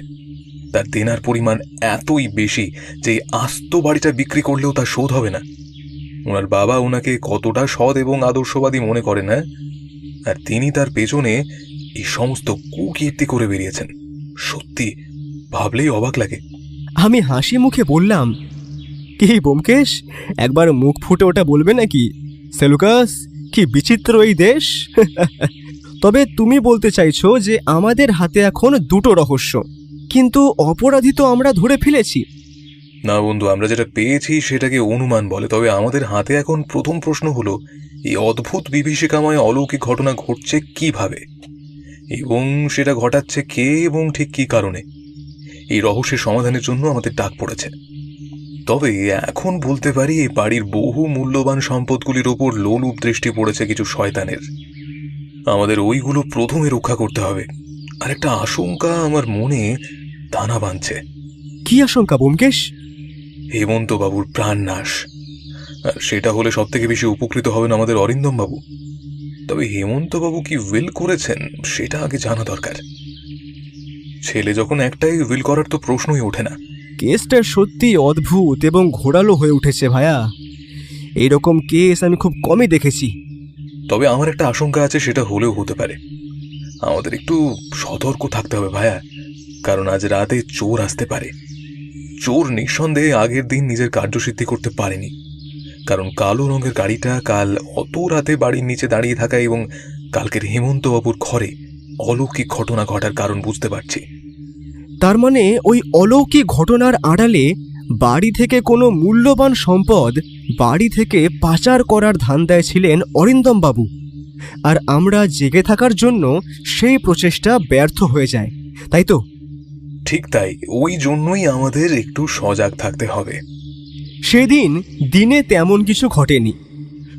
তার দেনার পরিমাণ এতই বেশি যে আস্ত বাড়িটা বিক্রি করলেও তার শোধ হবে না। ওনার বাবা ওনাকে কতটা সৎ এবং আদর্শবাদী মনে করেন না, আর তিনি তার পেছনে এই সমস্ত কুকীর্তি করে বেরিয়েছেন। সত্যি ভাবলেই অবাক লাগে। আমি হাসি মুখে বললাম, কি ব্যোমকেশ, একবার মুখ ফুটে ওটা বলবে নাকি? সেলুকাস, কি বিচিত্র এই দেশ। তবে তুমি বলতে চাইছো যে আমাদের হাতে এখন 2টো রহস্য, কিন্তু অপরাধী তো আমরা ধরে ফেলেছি। না বন্ধু, আমরা যেটা পেয়েছি সেটাকে অনুমান বলে। তবে আমাদের হাতে এখন প্রথম প্রশ্ন হলো, এই অদ্ভুত বিভীষিকাময় অলৌকিক ঘটনা ঘটছে কিভাবে, এবং সেটা ঘটাচ্ছে কে এবং ঠিক কি কারণে। এই রহস্যের সমাধানের জন্য আমাদের ডাক পড়েছে। তবে এখন বলতে পারি এই বাড়ির বহু মূল্যবান সম্পদগুলির ওপর লোলুপ দৃষ্টি পড়েছে কিছু শয়তানের। আমাদের ওইগুলো প্রথমে রক্ষা করতে হবে। আর একটা আশঙ্কা আমার মনে দানা বাঁধছে। কি আশঙ্কা ব্যোমকেশ? হেমন্তবাবুর প্রাণনাশ। আর সেটা হলে সব থেকে বেশি উপকৃত হবেন আমাদের অরিন্দম বাবু। তবে হেমন্তবাবু কি উইল করেছেন সেটা আগে জানা দরকার। ছেলে যখন একটাই, উইল করার তো প্রশ্নই ওঠে না। কেসটা সত্যি অদ্ভুত এবং ঘোরালো হয়ে উঠেছে ভাইয়া। এইরকম কেস আমি খুব কমই দেখেছি। তবে আমার একটা আশঙ্কা আছে, সেটা হলেও হতে পারে। আমাদের একটু সতর্ক থাকতে হবে ভাইয়া, কারণ আজ রাতে চোর আসতে পারে। চোর নিঃসন্দেহে আগের দিন নিজের কার্যসিদ্ধি করতে পারেনি, কারণ কালো রঙের গাড়িটা কাল অত রাতে বাড়ির নিচে দাঁড়িয়ে থাকা এবং কালকের হেমন্তবাবুর ঘরে অলৌকিক ঘটনা ঘটার কারণ বুঝতে পারছি। তার মানে ওই অলৌকিক ঘটনার আড়ালে বাড়ি থেকে কোনো মূল্যবান সম্পদ বাড়ি থেকে পাচার করার ধান্দায় ছিলেন অরিন্দম বাবু, আর আমরা জেগে থাকার জন্য সেই প্রচেষ্টা ব্যর্থ হয়ে যায়, তাই তো? ঠিক তাই, ওই জন্যই আমাদের একটু সজাগ থাকতে হবে। সেদিন দিনে তেমন কিছু ঘটেনি।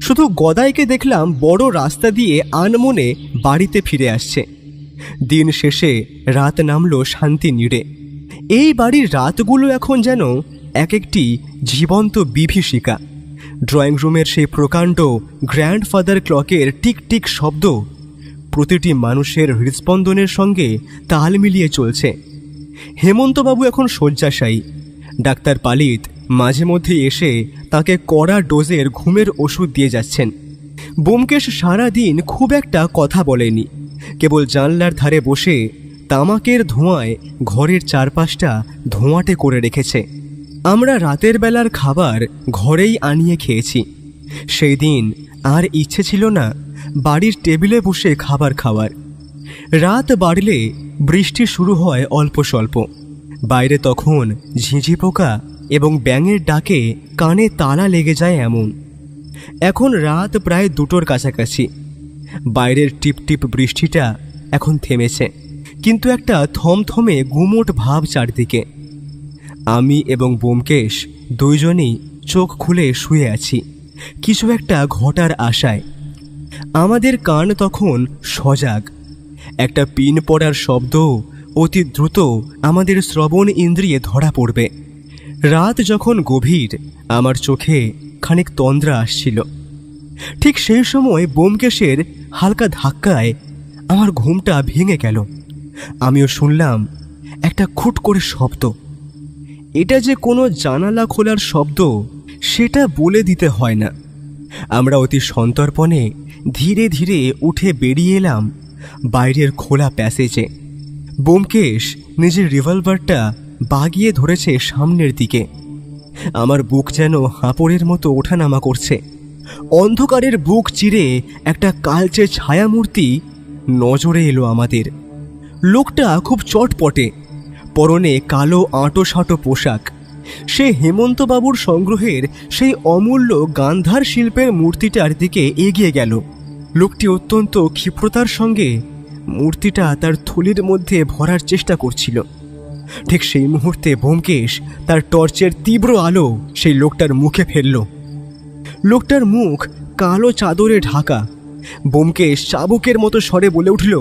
শুধু গদাইকে দেখলাম বড় রাস্তা দিয়ে আনমনে বাড়িতে ফিরে আসছে। দিন শেষে রাত নামল শান্তিনিড়ে। এই বাড়ির রাতগুলো এখন যেন এক একটি জীবন্ত বিভীষিকা। ড্রয়িং রুমের সেই প্রকাণ্ড গ্র্যান্ডফাদার ক্লকের টিক টিক শব্দ প্রতিটি মানুষের হৃদস্পন্দনের সঙ্গে তাল মিলিয়ে চলছে। হেমন্তবাবু এখন শয্যাশায়ী। ডাক্তার পালিত মাঝে মধ্যে এসে তাকে কড়া ডোজের ঘুমের ওষুধ দিয়ে যাচ্ছেন। ব্যোমকেশ সারাদিন খুব একটা কথা বলেনি, কেবল জানলার ধারে বসে তামাকের ধোঁয়ায় ঘরের চারপাশটা ধোঁয়াটে করে রেখেছে। আমরা রাতের বেলার খাবার ঘরেই আনিয়ে খেয়েছি। সেই দিন আর ইচ্ছে ছিল না বাড়ির টেবিলে বসে খাবার খাওয়ার। রাত বাড়লে বৃষ্টি শুরু হয় অল্প স্বল্প। বাইরে তখন ঝিঁঝি পোকা এবং ব্যাঙের ডাকে কানে তালা লেগে যায় এমন। এখন রাত প্রায় 2টোর কাছাকাছি। বাইরের টিপটিপ বৃষ্টিটা এখন থেমেছে, কিন্তু একটা থমথমে গুমোট ভাব চারদিকে। আমি এবং ব্যোমকেশ দুইজনই চোখ খুলে শুয়ে আছি, কিছু একটা ঘটার আশায়। আমাদের কান তখন সজাগ। একটা পিন পড়ার শব্দ অতি দ্রুত আমাদের শ্রবণ ইন্দ্রিয়ে ধরা পড়বে। রাত যখন গভীর, আমার চোখে খানিক তন্দ্রা আসছিল। ঠিক সেই সময় ব্যোমকেশের হালকা ধাক্কায় আমার ঘুমটা ভেঙে গেল। আমিও শুনলাম একটা খুট করে শব্দ। এটা যে কোনো জানালা খোলার শব্দ সেটা বলে দিতে হয় না। আমরা অতি সন্তর্পণে ধীরে ধীরে উঠে বেরিয়ে এলাম বাইরের খোলা প্যাসেজে। ব্যোমকেশ নিজের রিভলভারটা বাগিয়ে ধরেছে সামনের দিকে। আমার বুক যেন হাঁপড়ের মতো ওঠানামা করছে। অন্ধকারের বুক চিরে একটা কালচে ছায়ামূর্তি নজরে এলো আমাদের। লোকটা খুব চটপটে, পরনে কালো আঁটো-সাঁটো পোশাক। সে হেমন্তবাবুর সংগ্রহের সেই অমূল্য গান্ধার শিল্পের মূর্তিটার দিকে এগিয়ে গেল। লোকটি অত্যন্ত ক্ষিপ্রতার সঙ্গে মূর্তিটা তার থলির মধ্যে ভরার চেষ্টা করছিল। ঠিক সেই মুহূর্তে ব্যোমকেশ তার টর্চের তীব্র আলো সেই লোকটার মুখে ফেলল। লোকটার মুখ কালো চাদরে ঢাকা। ব্যোমকেশ চাবুকের মতো স্বরে বলে উঠল,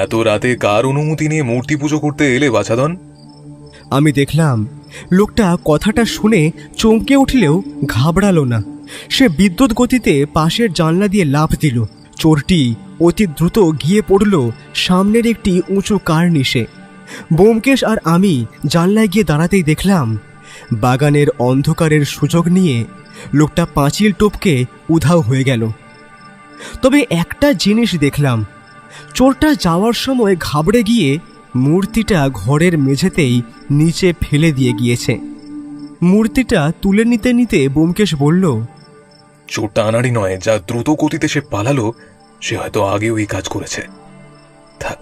এত রাতে কার অনুমতি নিয়ে মূর্তি পুজো করতে এলে বাছাধন? আমি দেখলাম লোকটা কথাটা শুনে চমকে উঠলেও ঘাবড়ালো না। সে বিদ্যুৎ গতিতে পাশের জানলা দিয়ে লাফ দিল। চোরটি অতি দ্রুত গিয়ে পড়ল সামনের একটি উঁচু কার্নিশে। ব্যোমকেশ আর আমি জানলায় গিয়ে দাঁড়াতেই দেখলাম বাগানের অন্ধকারের সুযোগ নিয়ে লোকটা পাঁচিল টপকে উধাও হয়ে গেল। তবে একটা জিনিস দেখলাম, চোরটা যাওয়ার সময় ঘাবড়ে গিয়ে মূর্তিটা ঘরের মেঝেতেই নিচে ফেলে দিয়ে গিয়েছে। মূর্তিটা তুলে নিতে নিতে ব্যোমকেশ বলল, চোরটা আনাড়ি নয়, যা দ্রুত গতিতে সে পালালো সে হয়তো আগেও এই কাজ করেছে। থাক,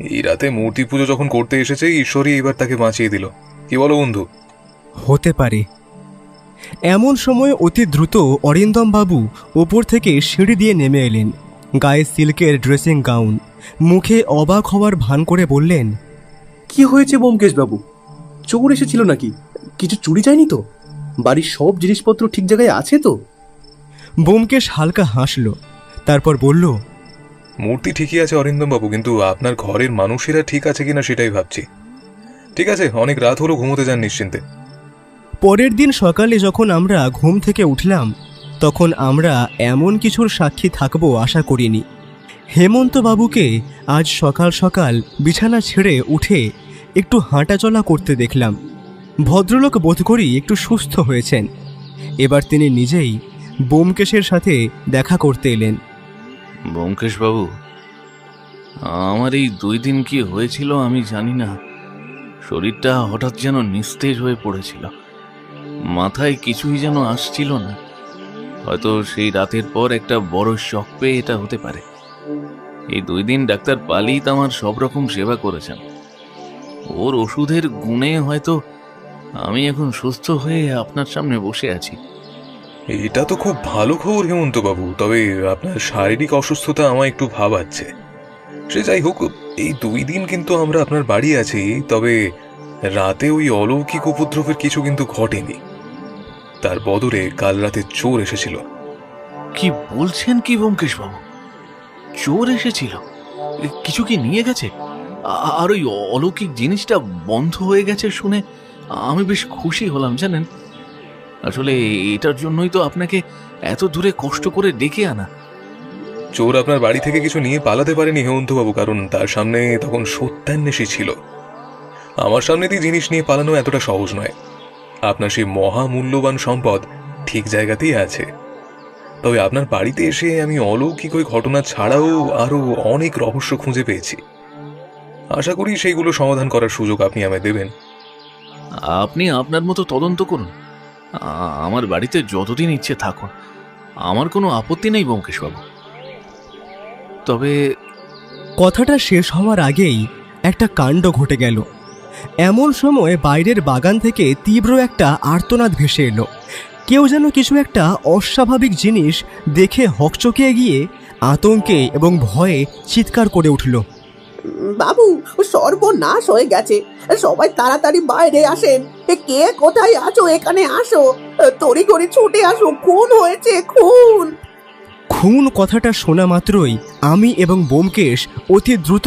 এই রাতে মূর্তি পুজো যখন করতে এসেছে, ঈশ্বরই এবার তাকে বাঁচিয়ে দিল। কি বলো বন্ধু? হতে পারে। এমন সময় অতি দ্রুত অরিন্দম বাবু ওপর থেকে সিঁড়ি দিয়ে নেমে এলেন। গায়ে সিল্কের ড্রেসিং গাউন, মুখে অবাক হওয়ার ভান করে বললেন, কি হয়েছে ব্যোমকেশ বাবু? চোর এসেছিল নাকি? কিছু চুরি যায়নি তো? বাড়ির সব জিনিসপত্র ঠিক জায়গায় আছে তো? ব্যোমকেশ হালকা হাসল, তারপর বলল, মূর্তি ঠিকই আছে অরিন্দম বাবু, কিন্তু আপনার ঘরের মানুষেরা ঠিক আছে কিনা সেটাই ভাবছি। ঠিক আছে, অনেক রাত হলো, ঘুমোতে যান নিশ্চিন্তে। পরের দিন সকালে যখন আমরা ঘুম থেকে উঠলাম, তখন আমরা এমন কিছুর সাক্ষী থাকবো আশা করিনি। হেমন্তবাবুকে আজ সকাল সকাল বিছানা ছেড়ে উঠে একটু হাঁটাচলা করতে দেখলাম। ভদ্রলোক বোধ করি একটু সুস্থ হয়েছেন। এবার তিনি নিজেই ব্যোমকেশের সাথে দেখা করতে এলেন। ব্যোমকেশ বাবু, আমার এই 2 দিন কি হয়েছিল আমি জানি না। শরীরটা হঠাৎ যেন নিস্তেজ হয়ে পড়েছিল, মাথায় কিছুই যেন আসছিল না। হয়তো সেই রাতের পর একটা বড় শক পেয়ে এটা হতে পারে। এই 2 দিন ডাক্তার পালিত আমার সব রকম সেবা করেছেন। ওর ওষুধের গুণে হয়তো আমি এখন সুস্থ হয়ে আপনার সামনে বসে আছি। এটা তো খুব ভালো খবর হেমন্ত বাবু, তবে আপনার শারীরিক অসুস্থতা আমায় একটু ভাবাচ্ছে। সে যাই হোক, এই 2 দিন কিন্তু আমরা আপনার বাড়ি আছি, তবে রাতে ওই অলৌকিক উপদ্রবের কিছু কিন্তু ঘটেনি। তার বদলে কাল রাতে চোর এসেছিল। কি বলছেন কি ব্যোমকেশ বাবু? চোর এসেছিল? কিছু কি নিয়ে গেছে? আর ওই অলৌকিক জিনিসটা বন্ধ হয়ে গেছে শুনে আমি বেশ খুশি হলাম জানেন। আসলে এটার জন্যই তো আপনাকে এত দূরে কষ্ট করে ডেকে আনা। চোর আপনার বাড়ি থেকে কিছু নিয়ে পালাতে পারেনি হেমন্ত বাবু, কারণ তার সামনে তখন সত্যান্বেষী ছিল। আমার সামনে দিয়ে জিনিস নিয়ে পালানো এতটা সহজ নয়। আপনার সেই মহামূল্যবান সম্পদ ঠিক জায়গাতেই আছে। তবে আপনার বাড়িতে এসে আমি অলৌকিক ওই ঘটনা ছাড়াও আরো অনেক রহস্য খুঁজে পেয়েছি। আশা করি সেইগুলো সমাধান করার সুযোগ আপনি আমায় দেবেন। আপনি আপনার মতো তদন্ত করুন, আমার বাড়িতে যতদিন ইচ্ছে থাকুন, আমার কোনো আপত্তি নেই ব্যোমকেশ বাবু। তবে কথাটা শেষ হওয়ার আগেই একটা কাণ্ড ঘটে গেল। এমন সময় বাইরের বাগান থেকে তীব্র একটা আর্তনাদ ভেসে এলো। কেউ যেন কিছু একটা অস্বাভাবিক জিনিস দেখে হকচকিয়ে গিয়ে আতঙ্কে এবং ভয়ে চিৎকার করে উঠল। বাবু, সর্বনাশ হয়ে গেছে, সবাই তাড়াতাড়ি বাইরে আসেন। কে কোথায় আছো, এখানে আসো, তড়ি করে ছুটে আসো, খুন হয়েছে, খুন। খুন কথাটা শোনা মাত্রই আমি এবং ব্যোমকেশ অতি দ্রুত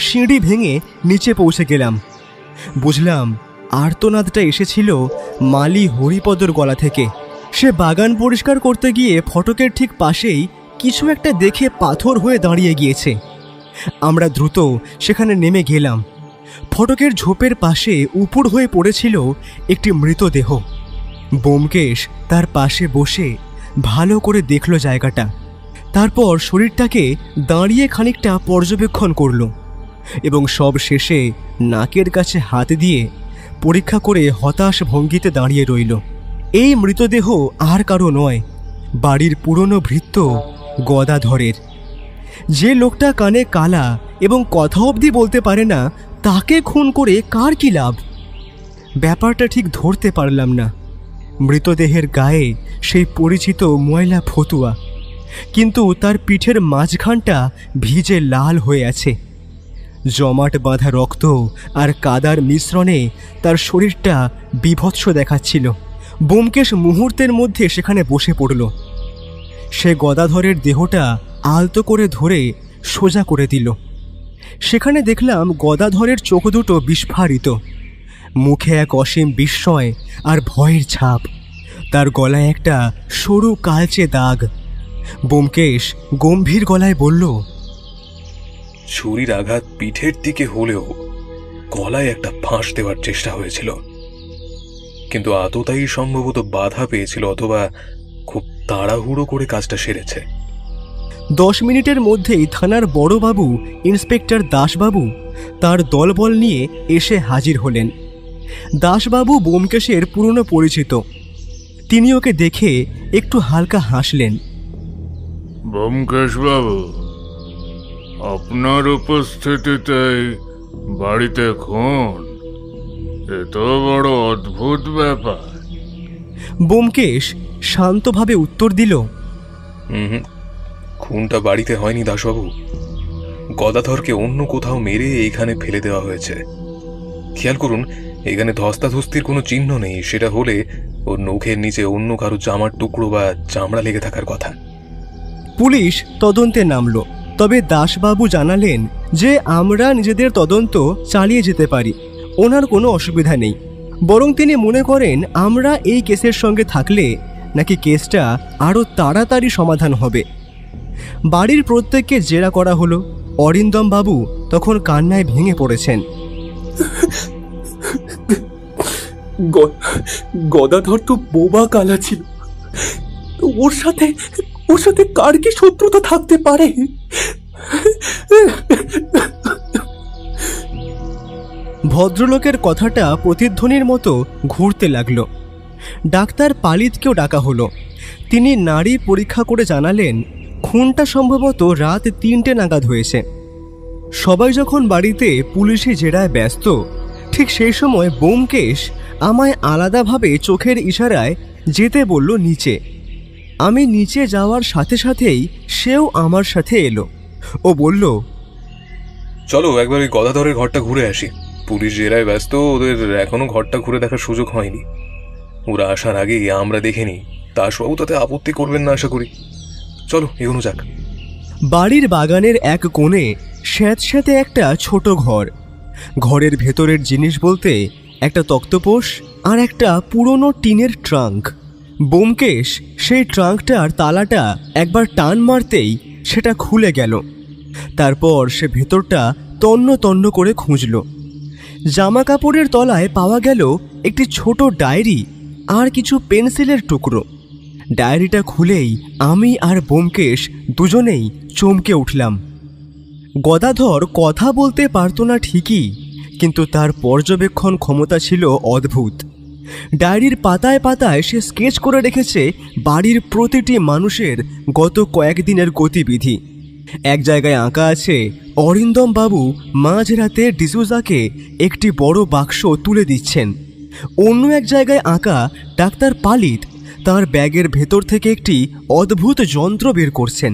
সিঁড়ি ভেঙে নিচে পৌঁছে গেলাম। বুঝলাম আর্তনাদটা এসেছিল মালি হরিপদর গলা থেকে। সে বাগান পরিষ্কার করতে গিয়ে ফটকের ঠিক পাশেই কিছু একটা দেখে পাথর হয়ে দাঁড়িয়ে গিয়েছে। আমরা দ্রুত সেখানে নেমে গেলাম। ফটকের ঝোপের পাশে উপুড় হয়ে পড়েছিল একটি মৃতদেহ। ব্যোমকেশ তার পাশে বসে ভালো করে দেখল জায়গাটা, তারপর শরীরটাকে দাঁড়িয়ে খানিকটা পর্যবেক্ষণ করল এবং সব শেষে নাকের কাছে হাত দিয়ে পরীক্ষা করে হতাশ ভঙ্গিতে দাঁড়িয়ে রইল। এই মৃতদেহ আর কারো নয়, বাড়ির পুরনো ভৃত্য গদাধরের। যে লোকটা কানে কালা এবং কথা অবধি বলতে পারে না, তাকে খুন করে কার কি লাভ? ব্যাপারটা ঠিক ধরতে পারলাম না। মৃতদেহের গায়ে সেই পরিচিত ময়লা ফতুয়া, কিন্তু তার পিঠের মাঝখানটা ভিজে লাল হয়ে আছে। জমাট বাঁধা রক্ত আর কাদার মিশ্রণে তার শরীরটা বীভৎস দেখাচ্ছিল। ব্যোমকেশ মুহূর্তের মধ্যে সেখানে বসে পড়ল। সে গদাধরের দেহটা আলতো করে ধরে সোজা করে দিল। সেখানে দেখলাম গদাধরের চোখ দুটো বিস্ফারিত, মুখে এক অসীম বিস্ময় আর ভয়ের ছাপ। তার গলায় একটা সরু কালচে দাগ। ব্যোমকেশ গম্ভীর গলায় বলল, ছুরির আঘাত পিঠের দিকে হলেও গলায় একটা ফাঁস দেওয়ার চেষ্টা হয়েছিল, কিন্তু আততায়ী সম্ভবত বাধা পেয়েছিল অথবা খুব তাড়াহুড়ো করে কাজটা সেরেছে। 10 মিনিটের মধ্যেই থানার বড়বাবু ইন্সপেক্টর দাসবাবু তার দলবল নিয়ে এসে হাজির হলেন। দাসবাবু ব্যোমকেশের পুরনো পরিচিত। তিনি ওকে দেখে একটু হালকা হাসলেন। ব্যোমকেশ বাবু, আপনার উপস্থিতিতেই বাড়িতে খুন, এ তো বড় অদ্ভুত ব্যাপার। ব্যোমকেশ শান্তভাবে উত্তর দিল, খুনটা বাড়িতে হয়নি দাসবাবু, গদাধরকে অন্য কোথাও মেরে এইখানে ফেলে দেওয়া হয়েছে। খেয়াল করুন, এখানে ধস্তাধস্তির কোনো চিহ্ন নেই। সেটা হলে ওর নখের নিচে অন্য কারো জামার টুকরো বা চামড়া লেগে থাকার কথা। পুলিশ তদন্তে নামল, তবে দাসবাবু জানালেন যে আমরা নিজেদের তদন্ত চালিয়ে যেতে পারি, ওনার কোনো অসুবিধা নেই। বরং তিনি মনে করেন আমরা এই কেসের সঙ্গে থাকলে নাকি কেসটা আরও তাড়াতাড়ি সমাধান হবে। বাড়ির প্রত্যেককে জেরা করা হলো। অরিন্দম বাবু তখন কান্নায় ভেঙে পড়েছেন। গদাধর তো বোবা কালা ছিল, ওর সাথে কার কি শত্রুতা থাকতে পারে? ভদ্রলোকের কথাটা প্রতিধ্বনির মতো ঘুরতে লাগলো। ডাক্তার পালিতকেও ডাকা হলো। তিনি নাড়ি পরীক্ষা করে জানালেন খুনটা সম্ভবত রাত 3টে নাগাদ হয়েছে। সবাই যখন বাড়িতে পুলিশি জেরায় ব্যস্ত, ঠিক সেই সময় ব্যোমকেশ আমায় আলাদাভাবে চোখের ইশারায় যেতে বলল নিচে। আমি নিচে যাওয়ার সাথে সাথেই সেও আমার সাথে এলো। ও বলল, চলো একবার ওই গদাধরের ঘরটা ঘুরে আসি। পুলিশ জেরায় ব্যস্ত, ওদের এখনো ঘরটা ঘুরে দেখার সুযোগ হয়নি। ওরা আসার আগে আমরা দেখে নিই। দাসবাবু তাতে আপত্তি করবেন না আশা করি। চলো এগোনো যাক। বাড়ির বাগানের এক কোণে স্যাঁতস্যাঁতে একটা ছোট ঘর। ঘরের ভেতরের জিনিস বলতে একটা তক্তপোষ আর একটা পুরনো টিনের ট্রাঙ্ক। ব্যোমকেশ সেই ট্রাঙ্কটার তালাটা একবার টান মারতেই সেটা খুলে গেল। তারপর সে ভেতরটা তন্ন তন্ন করে খুঁজল। জামা কাপড়ের তলায় পাওয়া গেল একটি ছোট ডায়েরি আর কিছু পেন্সিলের টুকরো। ডায়েরিটা খুলেই আমি আর ব্যোমকেশ দুজনেই চমকে উঠলাম। গদাধর কথা বলতে পারত না ঠিকই, কিন্তু তার পর্যবেক্ষণ ক্ষমতা ছিল অদ্ভুত। ডায়েরির পাতায় পাতায় সে স্কেচ করে রেখেছে বাড়ির প্রতিটি মানুষের গত কয়েকদিনের গতিবিধি। এক জায়গায় আঁকা আছে অরিন্দম বাবু মাঝরাতে ডিসুজাকে একটি বড় বাক্স তুলে দিচ্ছেন। অন্য এক জায়গায় আঁকা ডাক্তার পালিত তার ব্যাগের ভেতর থেকে একটি অদ্ভুত যন্ত্র বের করছেন।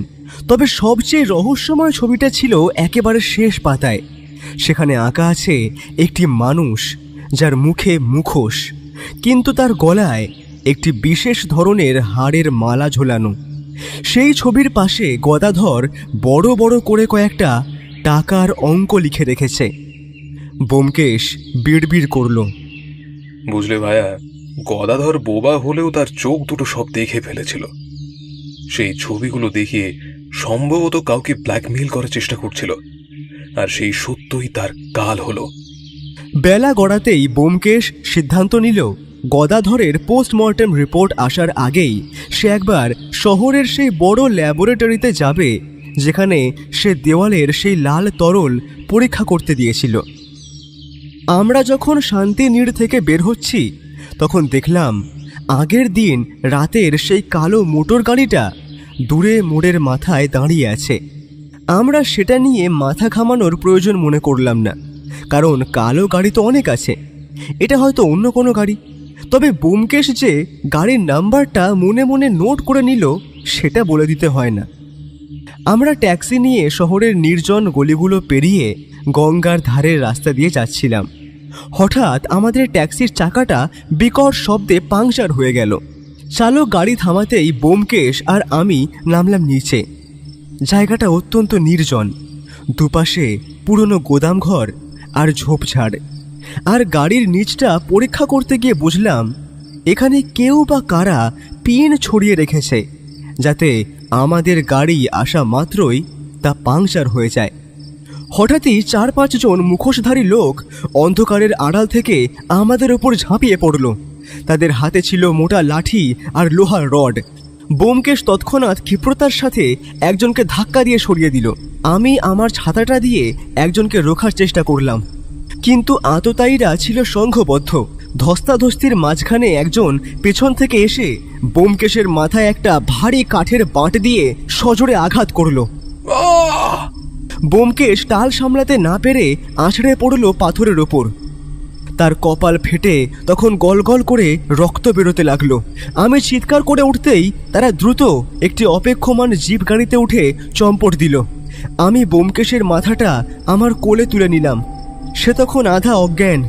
তবে সবচেয়ে রহস্যময় ছবিটা ছিল একেবারে শেষ পাতায়। সেখানে আঁকা আছে একটি মানুষ যার মুখে মুখোশ, কিন্তু তার গলায় একটি বিশেষ ধরনের হাড়ের মালা ঝোলানো। সেই ছবির পাশে গদাধর বড় বড় করে কয়েকটা টাকার অঙ্ক লিখে রেখেছে। ব্যোমকেশ বিড়বিড় করল, বুঝলে ভাইয়া, গদাধর বোবা হলেও তার চোখ দুটো সব দেখে ফেলেছিল। সেই ছবিগুলো দেখিয়ে সম্ভবত কাউকে ব্ল্যাকমেইল করার চেষ্টা করছিল, আর সেই সত্যই তার কাল হলো। বেলা গড়াতেই ব্যোমকেশ সিদ্ধান্ত নিল গদাধরের পোস্টমর্টেম রিপোর্ট আসার আগেই সে একবার শহরের সেই বড় ল্যাবরেটরিতে যাবে যেখানে সে দেওয়ালের সেই লাল তরল পরীক্ষা করতে দিয়েছিল। আমরা যখন শান্তিনীড় থেকে বের হচ্ছি তখন দেখলাম আগের দিন রাতের সেই কালো মোটর গাড়িটা দূরে মোড়ের মাথায় দাঁড়িয়ে আছে। আমরা সেটা নিয়ে মাথা ঘামানোর প্রয়োজন মনে করলাম না, কারণ কালো গাড়ি তো অনেক আছে, এটা হয়তো অন্য কোনো গাড়ি। তবে ব্যোমকেশ যে গাড়ির নাম্বারটা মনে মনে নোট করে নিল সেটা বলে দিতে হয় না। আমরা ট্যাক্সি নিয়ে শহরের নির্জন গলিগুলো পেরিয়ে গঙ্গার ধারের রাস্তা দিয়ে যাচ্ছিলাম। হঠাৎ আমাদের ট্যাক্সির চাকাটা বিকট শব্দে পাংচার হয়ে গেল। চালক গাড়ি থামাতেই ব্যোমকেশ আর আমি নামলাম নিচে। জায়গাটা অত্যন্ত নির্জন, দুপাশে পুরনো গোদামঘর আর ঝোপঝাড়। আর গাড়ির নিচটা পরীক্ষা করতে গিয়ে বুঝলাম এখানে কেউ বা কারা পিন ছড়িয়ে রেখেছে, যাতে আমাদের গাড়ি আসা মাত্রই তা পাংচার হয়ে যায়। হঠাৎই 4-5 জন মুখোশধারী লোক অন্ধকারের আড়াল থেকে আমাদের ওপর ঝাঁপিয়ে পড়ল। তাদের হাতে ছিল মোটা লাঠি আর লোহার রড। ব্যোমকেশ তৎক্ষণাৎ ক্ষিপ্রতার সাথে একজনকে ধাক্কা দিয়ে সরিয়ে দিল। আমি আমার ছাতাটা দিয়ে একজনকে রোখার চেষ্টা করলাম, কিন্তু আততায়ীরা ছিল সংঘবদ্ধ। ধস্তাধস্তির মাঝখানে একজন পেছন থেকে এসে ব্যোমকেশের মাথায় একটা ভারী কাঠের বাঁট দিয়ে সজোরে আঘাত করল। ব্যোমকেশ টাল সামলাতে না পেরে আছড়ে পড়ল পাথরের ওপর। তার কপাল ফেটে তখন গলগল করে রক্ত বেরোতে লাগলো। আমি চিৎকার করে উঠতেই তারা দ্রুত একটি অপেক্ষমান জিপ গাড়িতে উঠে চম্পট দিল। আমি ব্যোমকেশের মাথাটা আমার কোলে তুলে নিলাম। সে তখন আধা অজ্ঞান।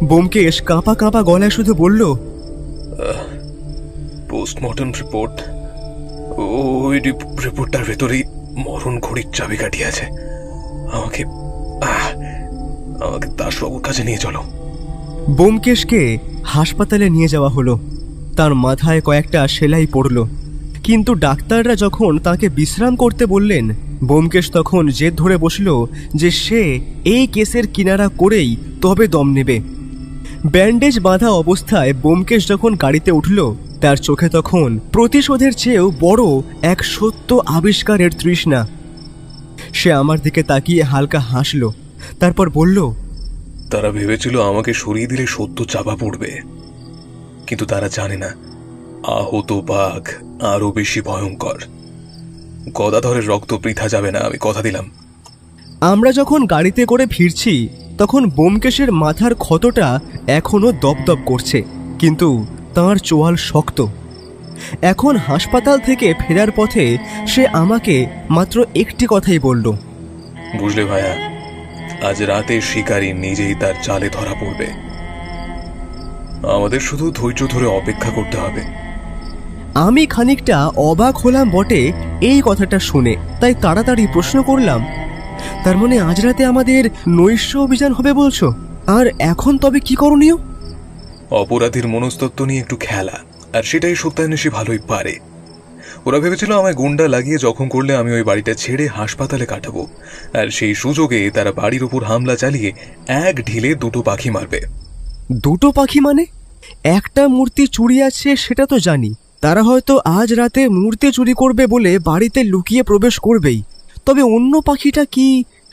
ব্যোমকেশ কাঁপা কাঁপা গলায় শুধু বলল, পোস্টমর্টম রিপোর্ট, ওই রিপোর্টটার ভেতরেই মরণ ঘড়ির চাবিকাঠি আছে। আমাকে দাসবাবুর কাছে নিয়ে চলো। ব্যোমকেশকে হাসপাতালে নিয়ে যাওয়া হলো। তার মাথায় কয়েকটা সেলাই পড়ল, কিন্তু ডাক্তাররা যখন তাকে বিশ্রাম করতে বললেন, ব্যোমকেশ তখন জেদ ধরে বসল যে সে এই কেসের কিনারা করেই তবে দম নেবে। ব্যান্ডেজ বাঁধা অবস্থায় ব্যোমকেশ যখন গাড়িতে উঠল, তার চোখে তখন প্রতিশোধের চেয়েও বড় এক সত্য আবিষ্কারের তৃষ্ণা। সে আমার দিকে তাকিয়ে হালকা হাসল, তারপর বলল, তারা ভেবেছিল আমাকে সরিয়ে দিলে সত্য চাপা পড়বে, কিন্তু তারা জানে না আহত বাঘ আরো বেশি ভয়ঙ্কর। গদাধরের রক্ত বৃথা যাবে না, আমি কথা দিলাম। আমরা যখন গাড়িতে করে ফিরছি তখন ব্যোমকেশের মাথার ক্ষতটা এখনো দপদপ করছে, কিন্তু তার চোয়াল শক্ত। এখন হাসপাতাল থেকে ফেরার পথে সে আমাকে মাত্র একটি কথাই বলল, বুঝলে ভাইয়া, আজ রাতে শিকারী নিজেই তার জালে ধরা পড়বে। আমাদের শুধু ধৈর্য ধরে অপেক্ষা করতে হবে। আমি খানিকটা অবাক হলাম বটে এই কথাটা শুনে, তাই তাড়াতাড়ি প্রশ্ন করলাম, তার মানে আজ রাতে আমাদের নৈশ অভিযান হবে বলছো? আর এখন তবে কি করণীয়? অপরাধীর মনস্তত্ত্ব নিয়ে একটু খেলা, আর সেটাই সত্যান্বেষী ভালোই পারে। ওরা ভেবেছিল আমায় গুন্ডা লাগিয়ে জখম করলে আমি ওই বাড়িটা ছেড়ে হাসপাতালে কাটাবো, আর সেই সুযোগে তারা বাড়ির উপর হামলা চালিয়ে এক ঢিলে দুটো পাখি মারবে। দুটো পাখি মানে? একটা মূর্তি চুরি আছে সেটা তো জানি, তারা হয়তো আজ রাতে মূর্তি চুরি করবে বলে বাড়িতে লুকিয়ে প্রবেশ করবেই, তবে অন্য পাখিটা কি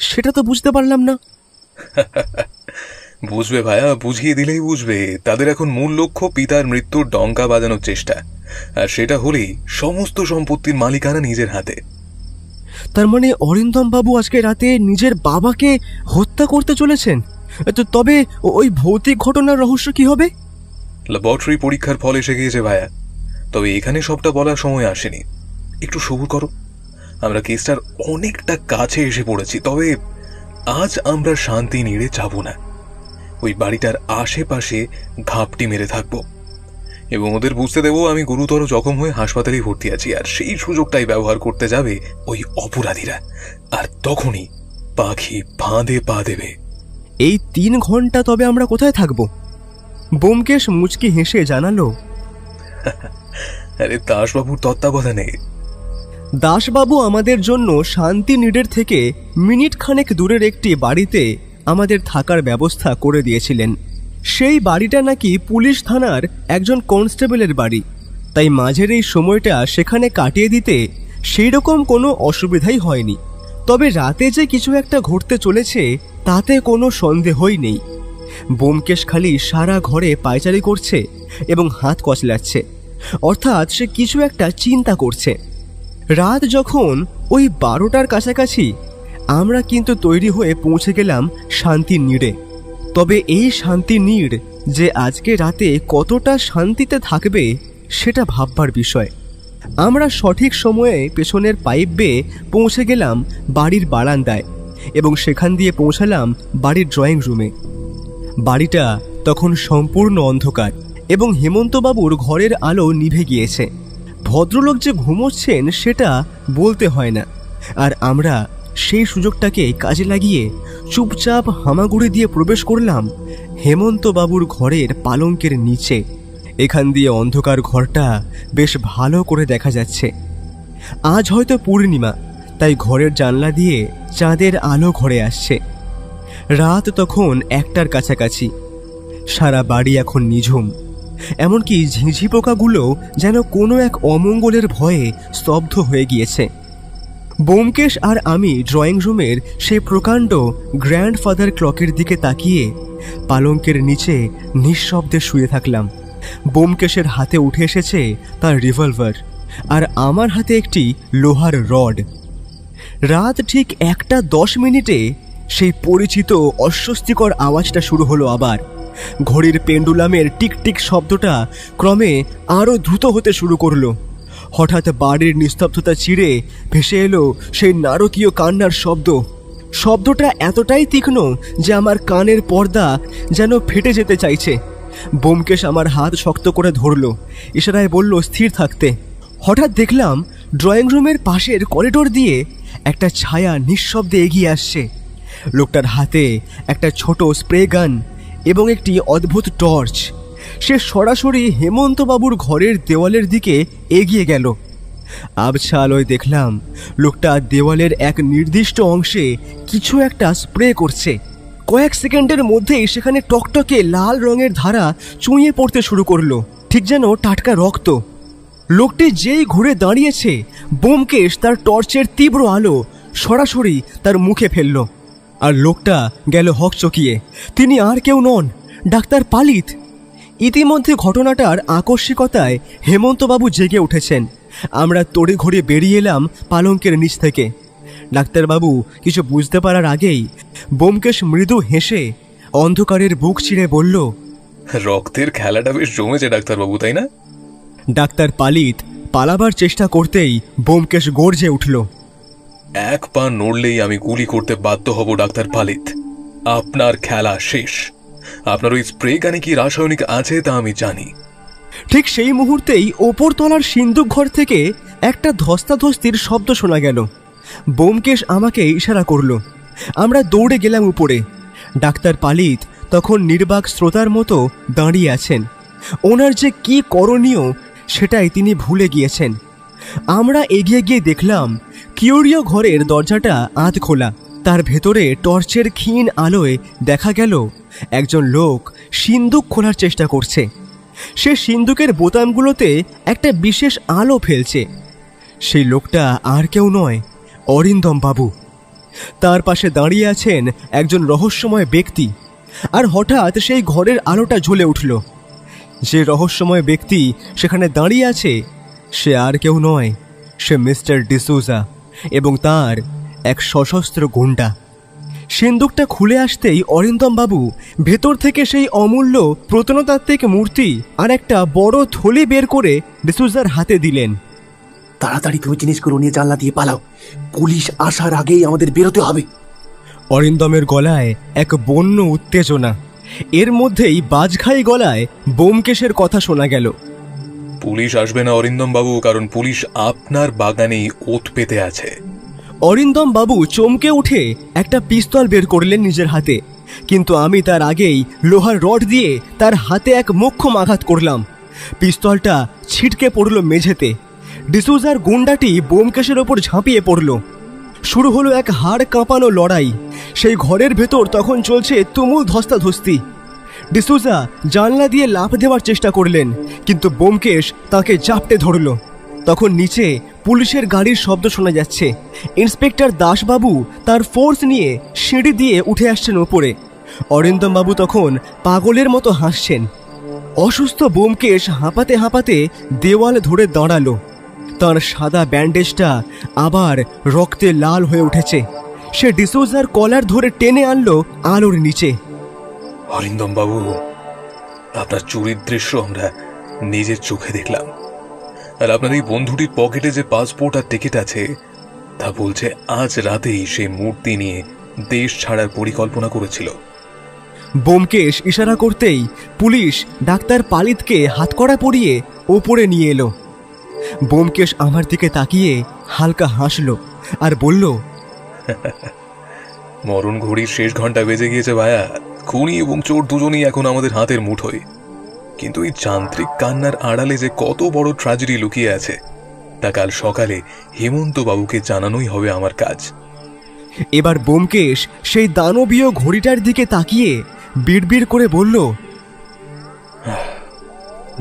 সেটা তো বুঝতে পারলাম না। বুঝবে ভাইয়া, বুঝিয়ে দিলেই বুঝবে। তাদের এখন মূল লক্ষ্য পিতার মৃত্যুর ডঙ্কা বাজানোর চেষ্টা, আর সেটা হলেই সমস্ত সম্পত্তির মালিকানা নিজের হাতে। তার মানে অরিন্দম বাবু আজকে রাতে নিজের বাবাকে হত্যা করতে চলেছেন। তবে ওই ভৌতিক ঘটনার রহস্য কি হবে? ল্যাবরেটরি পরীক্ষার ফল এসে গিয়েছে ভাইয়া। তবে এখানে সবটা বলার সময় আসেনি। একটু সবুর করো, আমরা কেসটার অনেকটা কাছে এসে পড়েছি। তবে আজ আমরা শান্তি নিড়ে যাব না, ওই বাড়িটার আশেপাশে ঘাপটি মেরে থাকবো এবং ওদের বুঝতে দেবো আমি গুরুতর জখম হয়ে হাসপাতালে ভর্তি আছি। আর সেই সুযোগটাই ব্যবহার করতে যাবে ওই অপরাধীরা, আর তখনই পাখি ফাঁদে পা দেবে। এই 3 ঘন্টা তবে আমরা কোথায় থাকব? ব্যোমকেশ মুচকি হেসে জানালো, আরে দাসবাবুর তত্ত্বাবধানে। দাসবাবু আমাদের জন্য শান্তি নিডের থেকে মিনিট খানেক দূরের একটি বাড়িতে আমাদের থাকার ব্যবস্থা করে দিয়েছিলেন। সেই বাড়িটা নাকি পুলিশ থানার একজন কনস্টেবলের বাড়ি, তাই মাঝের এই সময়টা সেখানে কাটিয়ে দিতে সেই রকম কোনো অসুবিধাই হয়নি। তবে রাতে যে কিছু একটা ঘটতে চলেছে তাতে কোনো সন্দেহই নেই। ব্যোমকেশ খালি সারা ঘরে পায়চারি করছে এবং হাত কচলাচ্ছে, অর্থাৎ সে কিছু একটা চিন্তা করছে। রাত যখন ওই 12টার কাছাকাছি আমরা কিন্তু তৈরি হয়ে পৌঁছে গেলাম শান্তি নিড়ে। তবে এই শান্তি নিড় যে আজকে রাতে কতটা শান্তিতে থাকবে সেটা ভাববার বিষয়। আমরা সঠিক সময়ে পেছনের পাইপ বেয়ে পৌঁছে গেলাম বাড়ির বারান্দায় এবং সেখান দিয়ে পৌঁছালাম বাড়ির ড্রয়িং রুমে। বাড়িটা তখন সম্পূর্ণ অন্ধকার এবং হেমন্তবাবুর ঘরের আলো নিভে গিয়েছে। ভদ্রলোক যে ঘুমোচ্ছেন সেটা বলতে হয় না, আর আমরা সেই সুযোগটাকে কাজে লাগিয়ে চুপচাপ হামাগুড়ি দিয়ে প্রবেশ করলাম হেমন্তবাবুর ঘরের পালঙ্কের নিচে। এখান দিয়ে অন্ধকার ঘরটা বেশ ভালো করে দেখা যাচ্ছে। আজ হয়তো পূর্ণিমা, তাই ঘরের জানলা দিয়ে চাঁদের আলো ঘরে আসছে। রাত তখন 1টার কাছাকাছি। সারা বাড়ি এখন নিঝুম, এমনকি ঝিঁঝি পোকাগুলো যেন কোনো এক অমঙ্গলের ভয়ে স্তব্ধ হয়ে গিয়েছে। ব্যোমকেশ আর আমি ড্রয়িং রুমের সেই প্রকাণ্ড গ্র্যান্ডফাদার ক্লকের দিকে তাকিয়ে পালঙ্কের নিচে নিঃশব্দে শুয়ে থাকলাম। ব্যোমকেশের হাতে উঠে এসেছে তার রিভলভার, আর আমার হাতে একটি লোহার রড। রাত ঠিক 1:10 সেই পরিচিত অস্বস্তিকর আওয়াজটা শুরু হলো আবার। ঘড়ির পেন্ডুলামের টিকটিক শব্দটা ক্রমে আরও দ্রুত হতে শুরু করলো। হঠাৎ বাড়ির নিস্তব্ধতা চিরে ভেসে এলো সেই নারকীয় কান্নার শব্দ। শব্দটা এতটাই তীক্ষ্ণ যে আমার কানের পর্দা যেন ফেটে যেতে চাইছে। ব্যোমকেশ আমার হাত শক্ত করে ধরল, ইশারায় বলল স্থির থাকতে। হঠাৎ দেখলাম ড্রয়িং রুমের পাশের করিডোর দিয়ে একটা ছায়া নিঃশব্দে এগিয়ে আসছে। লোকটার হাতে একটা ছোট স্প্রে গান এবং একটি অদ্ভুত টর্চ। সে সরাসরি হেমন্তবাবুর ঘরের দেওয়ালের দিকে এগিয়ে গেল। আবছা আলোয় দেখলাম লোকটা দেওয়ালের এক নির্দিষ্ট অংশে কিছু একটা স্প্রে করছে। কয়েক সেকেন্ডের মধ্যেই সেখানে টকটকে লাল রঙের ধারা চুঁইয়ে পড়তে শুরু করলো, ঠিক যেন টাটকা রক্ত। লোকটি যেই ঘুরে দাঁড়িয়েছে, ব্যোমকেশ তার টর্চের তীব্র আলো সরাসরি তার মুখে ফেলল, আর লোকটা গেল হকচকিয়ে। তিনি আর কেউ নন, ডাক্তার পালিত। ইতিমধ্যে ঘটনাটার আকস্মিকতায় হেমন্তবাবু জেগে উঠেছেন। আমরা তড়িঘড়ি বেরিয়ে এলাম পালঙ্কের নিচ থেকে। ডাক্তারবাবু কিছু বুঝতে পারার আগেই ব্যোমকেশ মৃদু হেসে অন্ধকারের বুক চিরে বলল, রক্তের খেলাটা বেশ জমেছে ডাক্তারবাবু, তাই না? ডাক্তার পালিত পালাবার চেষ্টা করতেই ব্যোমকেশ গর্জে উঠল, 1 পা নড়লেই আমি গুলি করতে বাধ্য হব ডাক্তার পালিত। আপনার খেলা শেষ। আপনার ওই স্প্রে গানে কি রাসায়নিক আছে তা আমি জানি। ঠিক সেই মুহূর্তেই ওপরতলার সিন্দুক ঘর থেকে একটা ধস্তাধস্তির শব্দ শোনা গেল। ব্যোমকেশ আমাকে ইশারা করল। আমরা দৌড়ে গেলাম উপরে। ডাক্তার পালিত তখন নির্বাক শ্রোতার মতো দাঁড়িয়ে আছেন। ওনার যে কি করণীয় সেটাই তিনি ভুলে গিয়েছেন। আমরা এগিয়ে গিয়ে দেখলাম কিউরিও ঘরের দরজাটা আধ খোলা। তার ভেতরে টর্চের ক্ষীণ আলোয় দেখা গেল একজন লোক সিন্দুক খোলার চেষ্টা করছে। সে সিন্দুকের বোতামগুলোতে একটা বিশেষ আলো ফেলছে। সেই লোকটা আর কেউ নয়, অরিন্দম বাবু। তার পাশে দাঁড়িয়ে আছেন একজন রহস্যময় ব্যক্তি। আর হঠাৎ সেই ঘরের আলোটা জ্বলে উঠল। যে রহস্যময় ব্যক্তি সেখানে দাঁড়িয়ে আছে সে আর কেউ নয়, সে মিস্টার ডিসুজা এবং তার এক সশস্ত্র গুন্ডা। সিন্দুকটা খুলে আসতেই অরিন্দম বাবু ভেতর থেকে সেই অমূল্য প্রত্নতাত্ত্বিক মূর্তি আর একটা বড় থলি বের করে ডিসুজার হাতে দিলেন। তাড়াতাড়ি তুমি জিনিসগুলো নিয়ে জানলা দিয়ে পালাও, পুলিশ আসার আগেই আমাদের বেরোতে হবে। অরিন্দমের গলায় এক বন্য উত্তেজনা, এর মধ্যেই বাজখাই গলায় ব্যোমকেশের কথা শোনা গেল। পুলিশ আসবে না অরিন্দম বাবু, কারণ পুলিশ আপনার বাগানেই ওত পেতে আছে। অরিন্দম বাবু চমকে উঠে একটা পিস্তল বের করলেন নিজের হাতে, কিন্তু আমি তার আগেই লোহার রড দিয়ে তার হাতে এক মোক্ষম আঘাত করলাম। পিস্তলটা ছিটকে পড়ল মেঝেতে। ডিসুজার গুন্ডাটি ব্যোমকেশের ওপর ঝাঁপিয়ে পড়ল। শুরু হলো এক হাড় কাঁপানো লড়াই। সেই ঘরের ভেতর তখন চলছে তুমুল ধস্তাধস্তি। ডিসুজা জানলা দিয়ে লাফ দেওয়ার চেষ্টা করলেন, কিন্তু ব্যোমকেশ তাকে জাপটে ধরল। তখন নিচে পুলিশের গাড়ির শব্দ শোনা যাচ্ছে। ইন্সপেক্টর দাসবাবু তার ফোর্স নিয়ে সিঁড়ি দিয়ে উঠে আসছেন ওপরে। অরিন্দম বাবু তখন পাগলের মতো হাসছেন। অসুস্থ ব্যোমকেশ হাঁপাতে হাঁপাতে দেওয়াল ধরে দাঁড়ালো। তার সাদা ব্যান্ডেজটা আবার রক্তে লাল হয়ে উঠেছে। সে ডিসুজার কলার ধরে টেনে আনলো আলোর নিচে। অরিন্দম বাবু, আপনার চুরির দৃশ্য আমরা নিজের চোখে দেখলাম। আর আপনার এই বন্ধুটির পকেটে যে পাসপোর্ট আর টিকিট আছে, তা বলছে আজ রাতেই সেই মূর্তি নিয়ে দেশ ছাড়ার পরিকল্পনা করেছিল। ব্যোমকেশ ইশারা করতেই পুলিশ ডাক্তার পালিতকে হাতকড়া পরিয়ে ওপরে নিয়ে এলো। ব্যোমকেশ আমার দিকে তাকিয়ে হালকা হাসলো আর বলল, মরণ ঘড়ির শেষ ঘন্টা বেজে গিয়েছে ভায়া। খুনি এবং চোর দুজনেই এখন আমাদের হাতের মুঠোয়। কিন্তু এই যান্ত্রিক কান্নার আড়ালে যে কত বড় ট্র্যাজেডি লুকিয়ে আছে, তা কাল সকালে হেমন্ত বাবুকে জানানোই হবে আমার কাজ। এবার ব্যোমকেশ সেই দানবীয় ঘড়িটার দিকে তাকিয়ে বিড়বিড় করে বলল,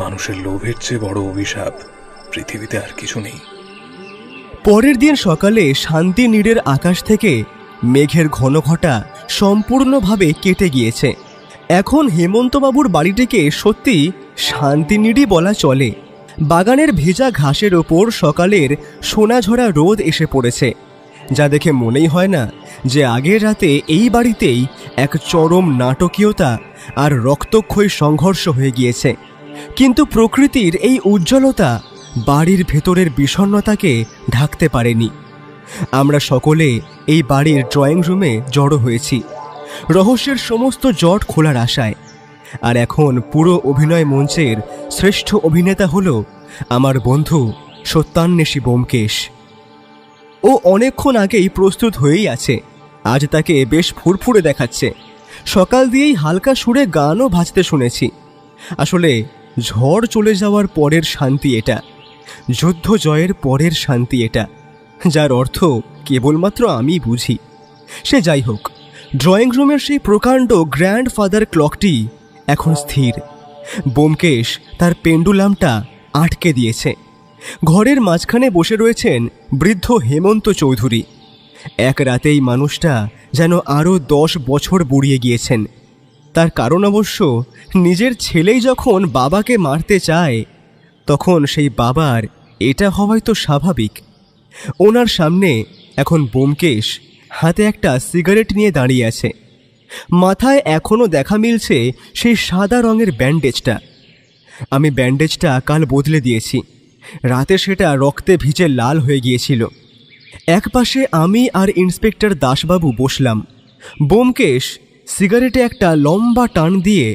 মানুষের লোভের চেয়ে বড় অভিশাপ পৃথিবীতে আর কিছু নেই। পরের দিন সকালে শান্তিনীড়ের আকাশ থেকে মেঘের ঘনঘটা সম্পূর্ণভাবে কেটে গিয়েছে। এখন হেমন্তবাবুর বাড়িটিকে সত্যি শান্তিনীড়ই বলা চলে। বাগানের ভেজা ঘাসের ওপর সকালের সোনাঝরা রোদ এসে পড়েছে, যা দেখে মনেই হয় না যে আগের রাতে এই বাড়িতেই এক চরম নাটকীয়তা আর রক্তক্ষয়ী সংঘর্ষ হয়ে গিয়েছে। কিন্তু প্রকৃতির এই উজ্জ্বলতা বাড়ির ভেতরের বিষণ্ণতাকে ঢাকতে পারেনি। আমরা সকলে এই বাড়ির ড্রয়িং রুমে জড়ো হয়েছি রহস্যের সমস্ত জট খোলার আশায়। আর এখন পুরো অভিনয় মঞ্চের শ্রেষ্ঠ অভিনেতা হলো আমার বন্ধু সত্যান্বেষী ব্যোমকেশ। ও অনেকক্ষণ আগেই প্রস্তুত হয়েই আছে। আজ তাকে বেশ ফুরফুরে দেখাচ্ছে। সকাল দিয়েই হালকা সুরে গানও বাজতে শুনেছি। আসলে ঝড় চলে যাওয়ার পরের শান্তি এটা, যুদ্ধ জয়ের পরের শান্তি এটা, যার অর্থ কেবলমাত্র আমি বুঝি। সে যাই হোক, ড্রয়িং রুমের সেই প্রকাণ্ড গ্র্যান্ডফাদার ক্লকটি এখন স্থির। ব্যোমকেশ তার পেন্ডুলামটা আটকে দিয়েছে। ঘরের মাঝখানে বসে রয়েছেন বৃদ্ধ হেমন্ত চৌধুরী। এক রাতেই মানুষটা যেন আরও 10 বছর বুড়িয়ে গিয়েছেন। তার কারণ অবশ্য নিজের ছেলেই যখন বাবাকে মারতে চায়, তখন সেই বাবার এটা হওয়াই তো স্বাভাবিক। ওনার সামনে এখন ব্যোমকেশ হাতে একটা সিগারেট নিয়ে দাঁড়িয়ে আছে। মাথায় এখনও দেখা মিলছে সেই সাদা রঙের ব্যান্ডেজটা। আমি ব্যান্ডেজটা কাল বদলে দিয়েছি। রাতে সেটা রক্তে ভিজে লাল হয়ে গিয়েছিল। একপাশে আমি আর ইন্সপেক্টর দাসবাবু বসলাম। ব্যোমকেশ সিগারেটে একটা লম্বা টান দিয়ে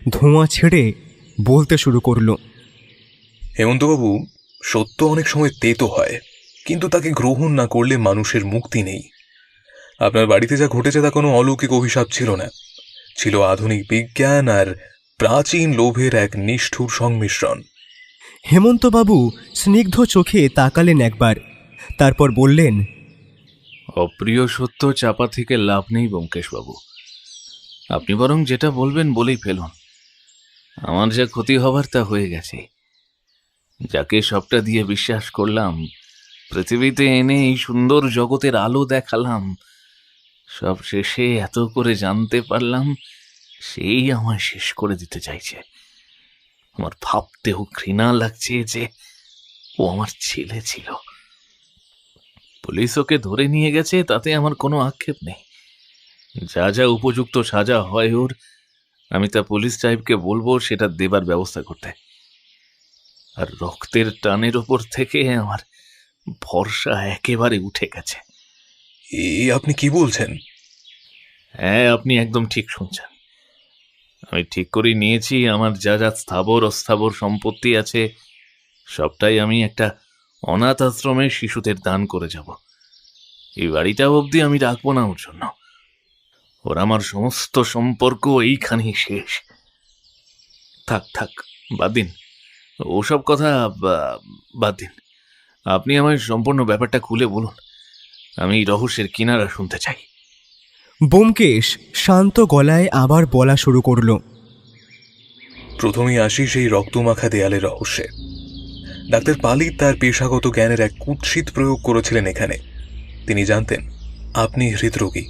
ধোঁয়া ছেড়ে বলতে শুরু করলো, হেমন্তবাবু, সত্য অনেক সময় তেতো হয়, কিন্তু তাকে গ্রহণ না করলে মানুষের মুক্তি নেই। আপনার বাড়িতে যা ঘটেছে তা কোনো অলৌকিক অভিশাপ ছিল না, ছিল আধুনিক বিজ্ঞান আর প্রাচীন লোভের এক নিষ্ঠুর সংমিশ্রণ। হেমন্তবাবু স্নিগ্ধ চোখে তাকালেন একবার, তারপর বললেন, অপ্রিয় সত্য চাপা থেকে লাভ নেই ব্যোমকেশবাবু। আপনি বরং যেটা বলবেন বলেই ফেলুন। আমার যা ক্ষতি হবার তা হয়ে গেছে। যাকে সবটা দিয়ে বিশ্বাস করলাম, পৃথিবীতে এনে এই সুন্দর জগতের আলো দেখালাম, সব শেষে এত করে জানতে পারলাম সেই আমায় শেষ করে দিতে চাইছে। আমার ভাবতেও ঘৃণা লাগছে যে ও আমার ছেলে ছিল। পুলিশ ওকে ধরে নিয়ে গেছে, তাতে আমার কোনো আক্ষেপ নেই। যা যা উপযুক্ত সাজা হয় ওর, আমি তা পুলিশ সাহেবকে বলবো সেটা দেবার ব্যবস্থা করতে। আর রক্তের টানের ওপর থেকে আমার ভরসা একেবারে উঠে গেছে। এই আপনি কি বলছেন? হ্যাঁ, আপনি একদম ঠিক শুনছেন। আমি ঠিক করে নিয়েছি, আমার যা যা স্থাবর অস্থাবর সম্পত্তি আছে সবটাই আমি একটা অনাথ আশ্রমে শিশুদের দান করে যাব। এই বাড়িটা অবধি আমি রাখবো না ওর জন্য। ওর আমার সমস্ত সম্পর্ক এইখানেই শেষ। থাক থাক, বাদ দিন ওসব কথা, বাদ দিন। আপনি আমায় সম্পূর্ণ ব্যাপারটা খুলে বলুন, আমি এই রহস্যের কিনারা শুনতে চাই। ব্যোমকেশ শান্ত গলায় আবার বলা শুরু করল। প্রথমেই আসি সেই রক্তমাখা দেয়ালের রহস্যে। ডাক্তার পালিত তার পেশাগত জ্ঞানের এক কুৎসিত প্রয়োগ করেছিলেন এখানে। তিনি জানতেন আপনি হৃদরোগী,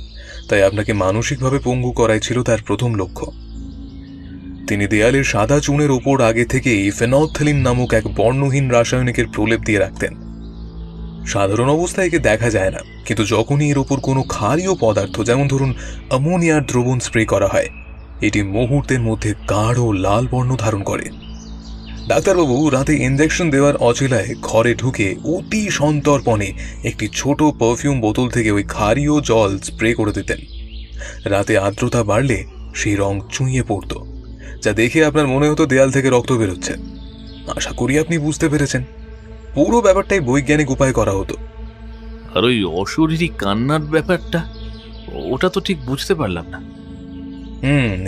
তাই আপনাকে মানসিকভাবে পঙ্গু করাই ছিল তার প্রথম লক্ষ্য। তিনি দেয়ালের সাদা চুনের ওপর আগে থেকেই ফেনথলিন নামক এক বর্ণহীন রাসায়নিকের প্রলেপ দিয়ে রাখতেন। সাধারণ অবস্থায় একে দেখা যায় না, কিন্তু যখনই এর ওপর কোনো ক্ষারীয় পদার্থ, যেমন ধরুন অ্যামোনিয়ার দ্রবণ স্প্রে করা হয়, এটি মুহূর্তের মধ্যে গাঢ় লাল বর্ণ ধারণ করে। ডাক্তারবাবু রাতে ইঞ্জেকশন দেওয়ার অচেলায় ঘরে ঢুকে অতি সন্তর্পণে একটি ছোট পারফিউম বোতল থেকে ওই ক্ষারীয় জল স্প্রে করে দিতেন। রাতে আর্দ্রতা বাড়লে সেই রং চুঁইয়ে পড়ত, যা দেখে আপনার মনে হতো দেয়াল থেকে রক্ত বেরোচ্ছে। আশা করি আপনি বুঝতে পেরেছেন। পুরো ব্যাপারটাই বৈজ্ঞানিক উপায় করা হতো। আর ওই অশরীরী কান্নার ব্যাপারটা, ওটা তো ঠিক বুঝতে পারলাম না।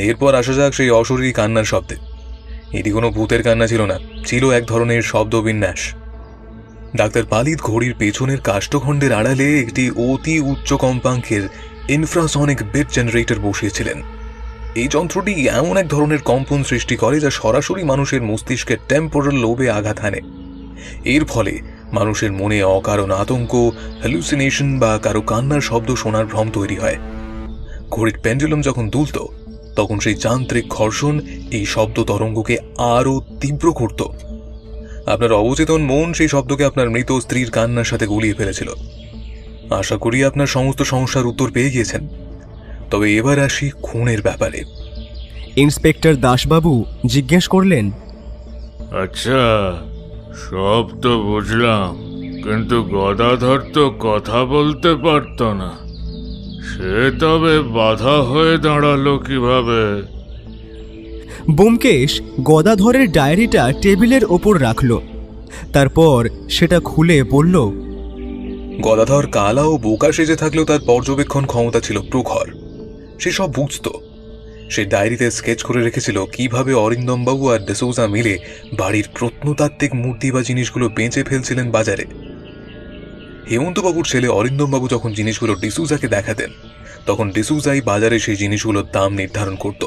এরপর আসা যাক সেই অশরীরী কান্নার শব্দে। এটি কোনো ভূতের কান্না ছিল না, ছিল এক ধরনের শব্দবিন্যাস। ডাক্তার পালিত ঘড়ির পেছনের কাষ্ঠখণ্ডের আড়ালে একটি অতি উচ্চ কম্পাঙ্কের ইনফ্রাসনিক বিট জেনারেটর বসিয়েছিলেন। এই যন্ত্রটি এমন এক ধরনের কম্পন সৃষ্টি করে যা সরাসরি মানুষের মস্তিষ্কের টেম্পোরাল লোবে আঘাত হানে। এর ফলে মানুষের মনে অকারণ আতঙ্ক, হ্যালুসিনেশন বা কারো কান্নার শব্দ শোনার ভ্রম তৈরি হয়। ঘড়ির পেন্ডুলাম যখন দুলত, তখন সেই যান্ত্রিক ঘর্ষণ এই শব্দ তরঙ্গকে আরও তীব্র করত। আপনার অবচেতন মন সেই শব্দকে আপনার মৃত স্ত্রীর কান্নার সাথে গুলিয়ে ফেলেছিল। আশা করি আপনার সমস্ত সমস্যার উত্তর পেয়ে গিয়েছেন। তবে এবার আসি খুনের ব্যাপারে। ইন্সপেক্টর দাসবাবু জিজ্ঞেস করলেন, আচ্ছা, সব তো বুঝলাম, কিন্তু গদাধর তো কথা বলতে পারত না। সে তবে বাধা হয়ে দাঁড়ালো কিভাবে? ব্যোমকেশ গদাধরের ডায়েরিটা টেবিলের ওপর রাখল। তারপর সেটা খুলে বলল, গদাধর কালা ও বোকা সেজে থাকলেও তার পর্যবেক্ষণ ক্ষমতা ছিল প্রখর। সে সব বুঝত। সে ডায়েরিতে স্কেচ করে রেখেছিল কিভাবে অরিন্দমবাবু আর ডিসৌজা মিলে বাড়ির প্রত্নতাত্ত্বিক মূর্তি বা জিনিসগুলো বেঁচে ফেলছিলেন বাজারে। হেমন্তবাবুর ছেলে অরিন্দমবাবু যখন জিনিসগুলো ডিসৌজাকে দেখাতেন, তখন ডিসৌজাই বাজারে সেই জিনিসগুলোর দাম নির্ধারণ করত।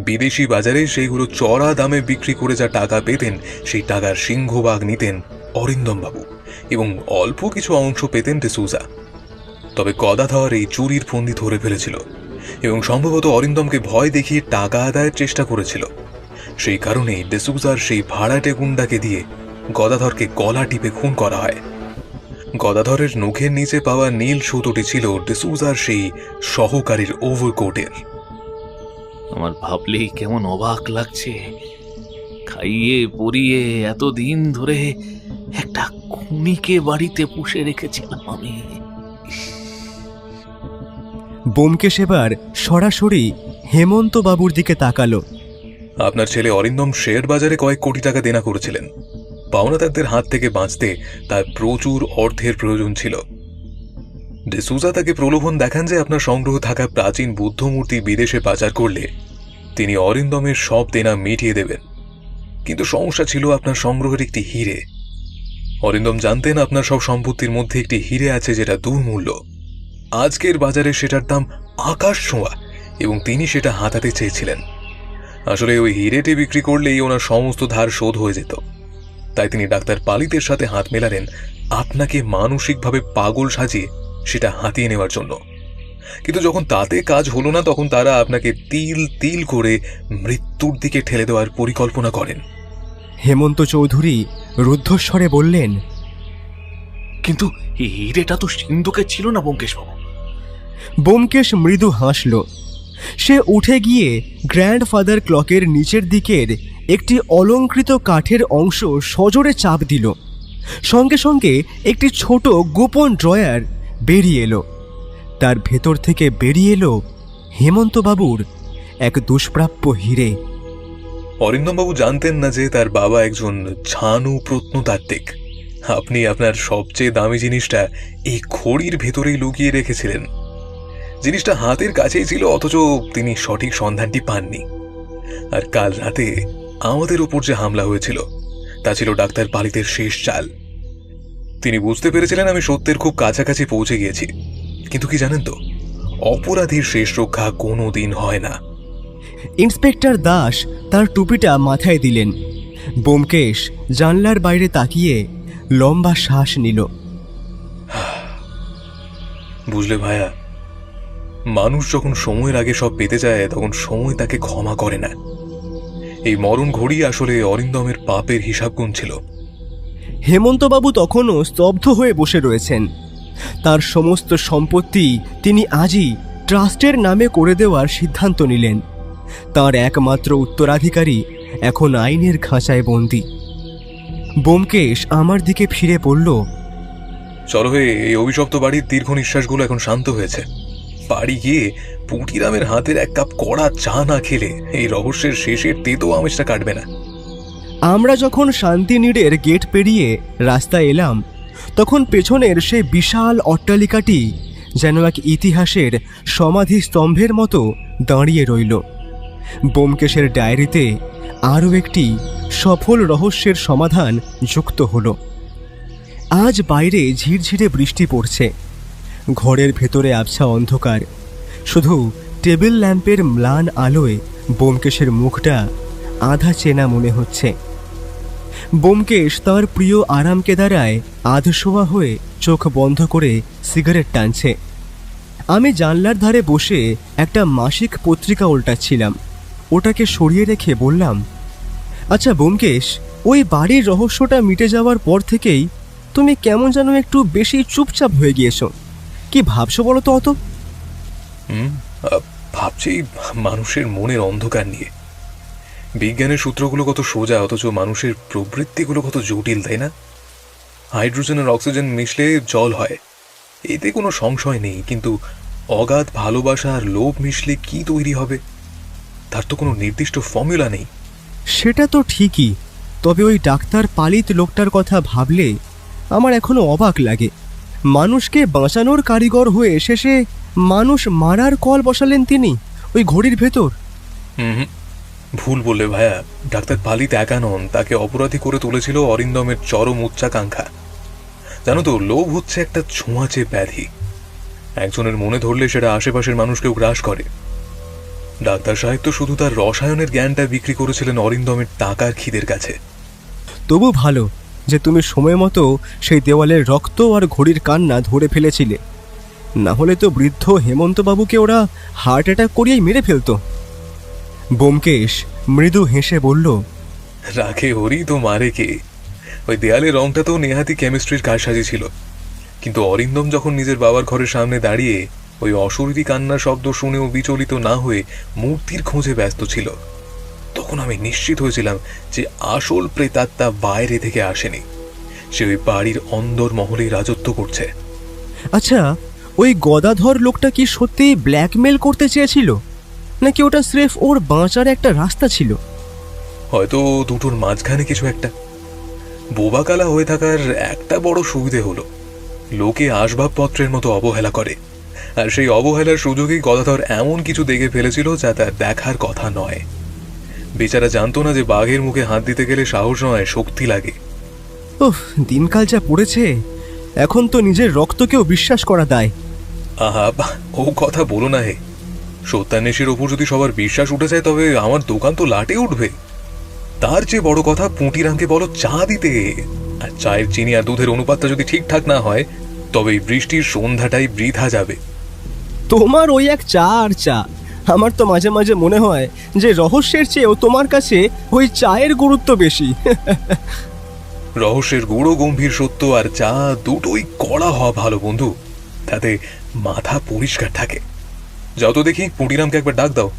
বিদেশি বাজারে সেইগুলো চড়া দামে বিক্রি করে যা টাকা পেতেন, সেই টাকার সিংহভাগ নিতেন অরিন্দমবাবু এবং অল্প কিছু অংশ পেতেন ডিসৌজা। তবে গদাধর এই চুরির ফন্দি ধরে ফেলেছিল এবং সম্ভবত অরিন্দমকে ভয় দেখিয়ে টাকা আদায়ের চেষ্টা করেছিল। সেই কারণেই ডিসৌজার সেই ভাড়াটে গুন্ডাকে দিয়ে গদাধরকে গলা টিপে খুন করা হয়। গদাধরের নখের নিচে পাওয়া নীল সুতোটি ছিল ডিসৌজার সেই সহকারীর ওভারকোটের। আমার ভাবলেই কেমন অবাক লাগছে। খাইয়ে পরিয়ে এতদিন ধরে একটা খুনিকে বাড়িতে পুষে রেখেছিলাম আমি। ব্যোমকেশ এবার সরাসরি হেমন্তবাবুর দিকে তাকালো। আপনার ছেলে অরিন্দম শেয়ার বাজারে কয়েক কোটি টাকা দেনা করেছিলেন। পাওনাদারদের হাত থেকে বাঁচতে তার প্রচুর অর্থের প্রয়োজন ছিল। ডিসৌজা তাকে প্রলোভন দেখান যে আপনার সংগ্রহ থাকা প্রাচীন বুদ্ধ মূর্তি বিদেশে পাচার করলে তিনি অরিন্দমের সব দেনা মিটিয়ে দেবেন। কিন্তু সমস্যা ছিল আপনার সংগ্রহের একটি হিরে। অরিন্দম জানতেন আপনার সব সম্পত্তির মধ্যে একটি হিরে আছে যেটা দুর্মূল্য। আজকের বাজারে সেটার দাম আকাশ ছোঁয়া এবং তিনি সেটা হাতাতে চেয়েছিলেন। আসলে ওই হিরেটি বিক্রি করলেই ওনার সমস্ত ধার শোধ হয়ে যেত। তাই তিনি ডাক্তার পালিতের সাথে হাত মেলালেন আপনাকে মানসিকভাবে পাগল সাজিয়ে সেটা হাতিয়ে নেওয়ার জন্য। কিন্তু যখন তাতে কাজ হলো না, তখন তারা আপনাকে তিল তিল করে মৃত্যুর দিকে ঠেলে দেওয়ার পরিকল্পনা করেন। হেমন্ত চৌধুরী রুদ্ধস্বরে বললেন, কিন্তু হিরেটা তো সিন্ধুকে ছিল না ব্যোমকেশ বাবু। ব্যোমকেশ মৃদু হাসল। সে উঠে গিয়ে গ্র্যান্ডফাদার ক্লকের নিচের দিকের একটি অলংকৃত কাঠের অংশ সজোরে চাপ দিল। সঙ্গে সঙ্গে একটি ছোট গোপন ড্রয়ার বেরিয়ে এলো। তার ভেতর থেকে বেরিয়ে এলো হেমন্তবাবুর এক দুষ্প্রাপ্য হিরে। অরিন্দমবাবু জানতেন না যে তার বাবা একজন ঝানু প্রত্নতাত্ত্বিক। আপনি আপনার সবচেয়ে দামি জিনিসটা এই ঘড়ির ভেতরেই লুকিয়ে রেখেছিলেন। জিনিসটা হাতের কাছেই ছিল, অথচ তিনি সঠিক সন্ধানটি পাননি। আর কাল রাতে আমাদের উপর যে হামলা হয়েছিল তা ছিল ডাক্তার পালিতের শেষ চাল। তিনি বুঝতে পেরেছিলেন আমি সত্যের খুব কাছাকাছি পৌঁছে গিয়েছি। কিন্তু কি জানেন তো, অপরাধীর শেষ রক্ষা কোনো দিন হয় না। ইন্সপেক্টর দাস তার টুপিটা মাথায় দিলেন। ব্যোমকেশ জানলার বাইরে তাকিয়ে লম্বা শ্বাস নিল। বুঝলে ভাইয়া, মানুষ যখন সময়ের আগে সব পেতে যায় তখন সময় তাকে ক্ষমা করে না। এই মরণ ঘড়ি আসলে অরিন্দমের পাপের হিসাব গুনছিল। হেমন্তবাবু তখনও স্তব্ধ হয়ে বসে রয়েছেন। তার সমস্ত সম্পত্তি তিনি আজই ট্রাস্টের নামে করে দেওয়ার সিদ্ধান্ত নিলেন। তার একমাত্র উত্তরাধিকারী এখন আইনের খাঁচায় বন্দী। ব্যোমকেশ আমার দিকে ফিরে পড়ল। চলো হয়ে এই অভিশপ্ত বাড়ির দীর্ঘ নিঃশ্বাসগুলো এখন শান্ত হয়েছে। বাড়ি গিয়ে পুটিরামের হাতের এক কাপ কড়া চা না খেলে এই রহস্যের শেষের তেতো আমেজটা কাটবে না। আমরা যখন শান্তিনীড়ের গেট পেরিয়ে রাস্তায় এলাম, তখন পেছনের সে বিশাল অট্টালিকাটি যেন এক ইতিহাসের সমাধি স্তম্ভের মতো দাঁড়িয়ে রইল। ব্যোমকেশের ডায়েরিতে আরও একটি সফল রহস্যের সমাধান যুক্ত হল। আজ বাইরে ঝিরঝিরে বৃষ্টি পড়ছে। ঘরের ভেতরে আবছা অন্ধকার। শুধু টেবিল ল্যাম্পের ম্লান আলোয় ব্যোমকেশের মুখটা আধা চেনা মনে হচ্ছে। ব্যোমকেশ তাঁর প্রিয় আরাম কেদারায় আধশোয়া হয়ে চোখ বন্ধ করে সিগারেট টানছে। আমি জানলার ধারে বসে একটা মাসিক পত্রিকা উল্টাচ্ছিলাম। ওটাকে সরিয়ে রেখে বললাম, আচ্ছা ব্যোমকেশ, ওই বাড়ির রহস্যটা মিটে যাওয়ার পর থেকেই তুমি কেমন যেন একটু বেশি চুপচাপ হয়ে গিয়েছো। কি ভাবছো বলো তো অত? ভাবছি মানুষের মনের অন্ধকার নিয়ে। বিজ্ঞানের সূত্রগুলো কত সোজা, অথচ মানুষের প্রবৃত্তিগুলো কত জটিল, তাই না? হাইড্রোজেন আর অক্সিজেন মিশলে জল হয়, এতে কোনো সংশয় নেই। কিন্তু অগাধ ভালোবাসা আর লোভ মিশলে কি তৈরি হবে তার তো কোনো নির্দিষ্ট ফর্মুলা নেই। সেটা তো ঠিকই, তবে ওই ডাক্তার পালিত লোকটার কথা ভাবলে আমার এখনো অবাক লাগে। মানুষকে বাঁচানোর কারিগর হয়ে শেষে মানুষ মারার কল বসালেন তিনি ওই ঘড়ির ভেতর। ভুল বললে ভাইয়া, ডাক্তার পালিত একা নন, তাকে অপরাধী করে তুলেছিল অরিন্দমের চরম উচ্চাকাঙ্ক্ষা। জানো তো, লোভ হচ্ছে একটা ছোঁয়াচে ব্যাধি। একজনের মনে ধরলে সেটা আশেপাশের মানুষকেও গ্রাস করে। ডাক্তার সাহেব তো শুধু তার রসায়নের জ্ঞানটা বিক্রি করেছিলেন অরিন্দমের টাকার খিদের কাছে। তবু ভালো যে তুমি সময় মতো সেই দেওয়ালের রক্ত আর ঘড়ির কান্না ধরে ফেলেছিলে, না হলে তো বৃদ্ধ হেমন্তবাবুকে ওরা হার্ট অ্যাটাক করিয়েই মেরে ফেলতো। ব্যোমকেশ মৃদু হেসে বলল, রাখে হরি তো মারে কে। ওই দেয়ালের রংটা তো নেহাতি কেমিস্ট্রির কারসাজি ছিল, কিন্তু অরিন্দম যখন নিজের বাবার ঘরের সামনে দাঁড়িয়ে ওই অশরীরী কান্নার শব্দ শুনেও বিচলিত না হয়ে মূর্তির খোঁজে ব্যস্ত ছিল, তখন আমি নিশ্চিত হয়েছিলাম যে আসল প্রেতাত্মা বাইরে থেকে আসেনি, সে ওই বাড়ির অন্দর মহলেই রাজত্ব করছে। আচ্ছা, ওই গদাধর লোকটা কি সত্যিই ব্ল্যাকমেল করতে চেয়েছিল, নাকি ওটা স্রেফ ওর বাঁচার একটা রাস্তা ছিল? হয়তো দুটোর মাঝখানে কিছু একটা। বোবাকালা হয়ে থাকার একটা বড় সুবিধে হলো, লোকে আসবাবপত্রের মতো অবহেলা করে, আর সেই অবহেলার সুযোগেই গদাধর এমন কিছু দেখে ফেলেছিল যা তার দেখার কথা নয়। বেচারা জানতো না যে বাঘের মুখে হাত দিতে গেলে সাহস নয়, শক্তি লাগে। ওহ, দিনকাল যা পড়েছে, এখন তো নিজের রক্তকেও বিশ্বাস করা দায়। আহা, ও কথা বলো না হে। সত্যান্বেষীর ওপর যদি সবার বিশ্বাস উঠে যায় তবে আমার দোকান তো লাটে উঠবে। তার চেয়ে বড় কথা, পুঁটিরামকে বলো চা দিতে। আর চায়ের চিনি আর দুধের অনুপাতটা যদি ঠিকঠাক না হয় তবে এই বৃষ্টির সন্ধ্যাটাই বৃথা যাবে। তোমার ওই এক চা আর চা। আমার তো মাঝে মাঝে মনে হয় যে রহস্যের চেয়েও তোমার কাছে ওই চায়ের গুরুত্ব বেশি। রহস্যের গুঁড়ো গম্ভীর সত্য আর চা দুটোই কড়া হওয়া ভালো বন্ধু। তাতে মাথা পরিষ্কার থাকে। যাও তো দেখি পুঁটিরামকে একবার ডাক দাও।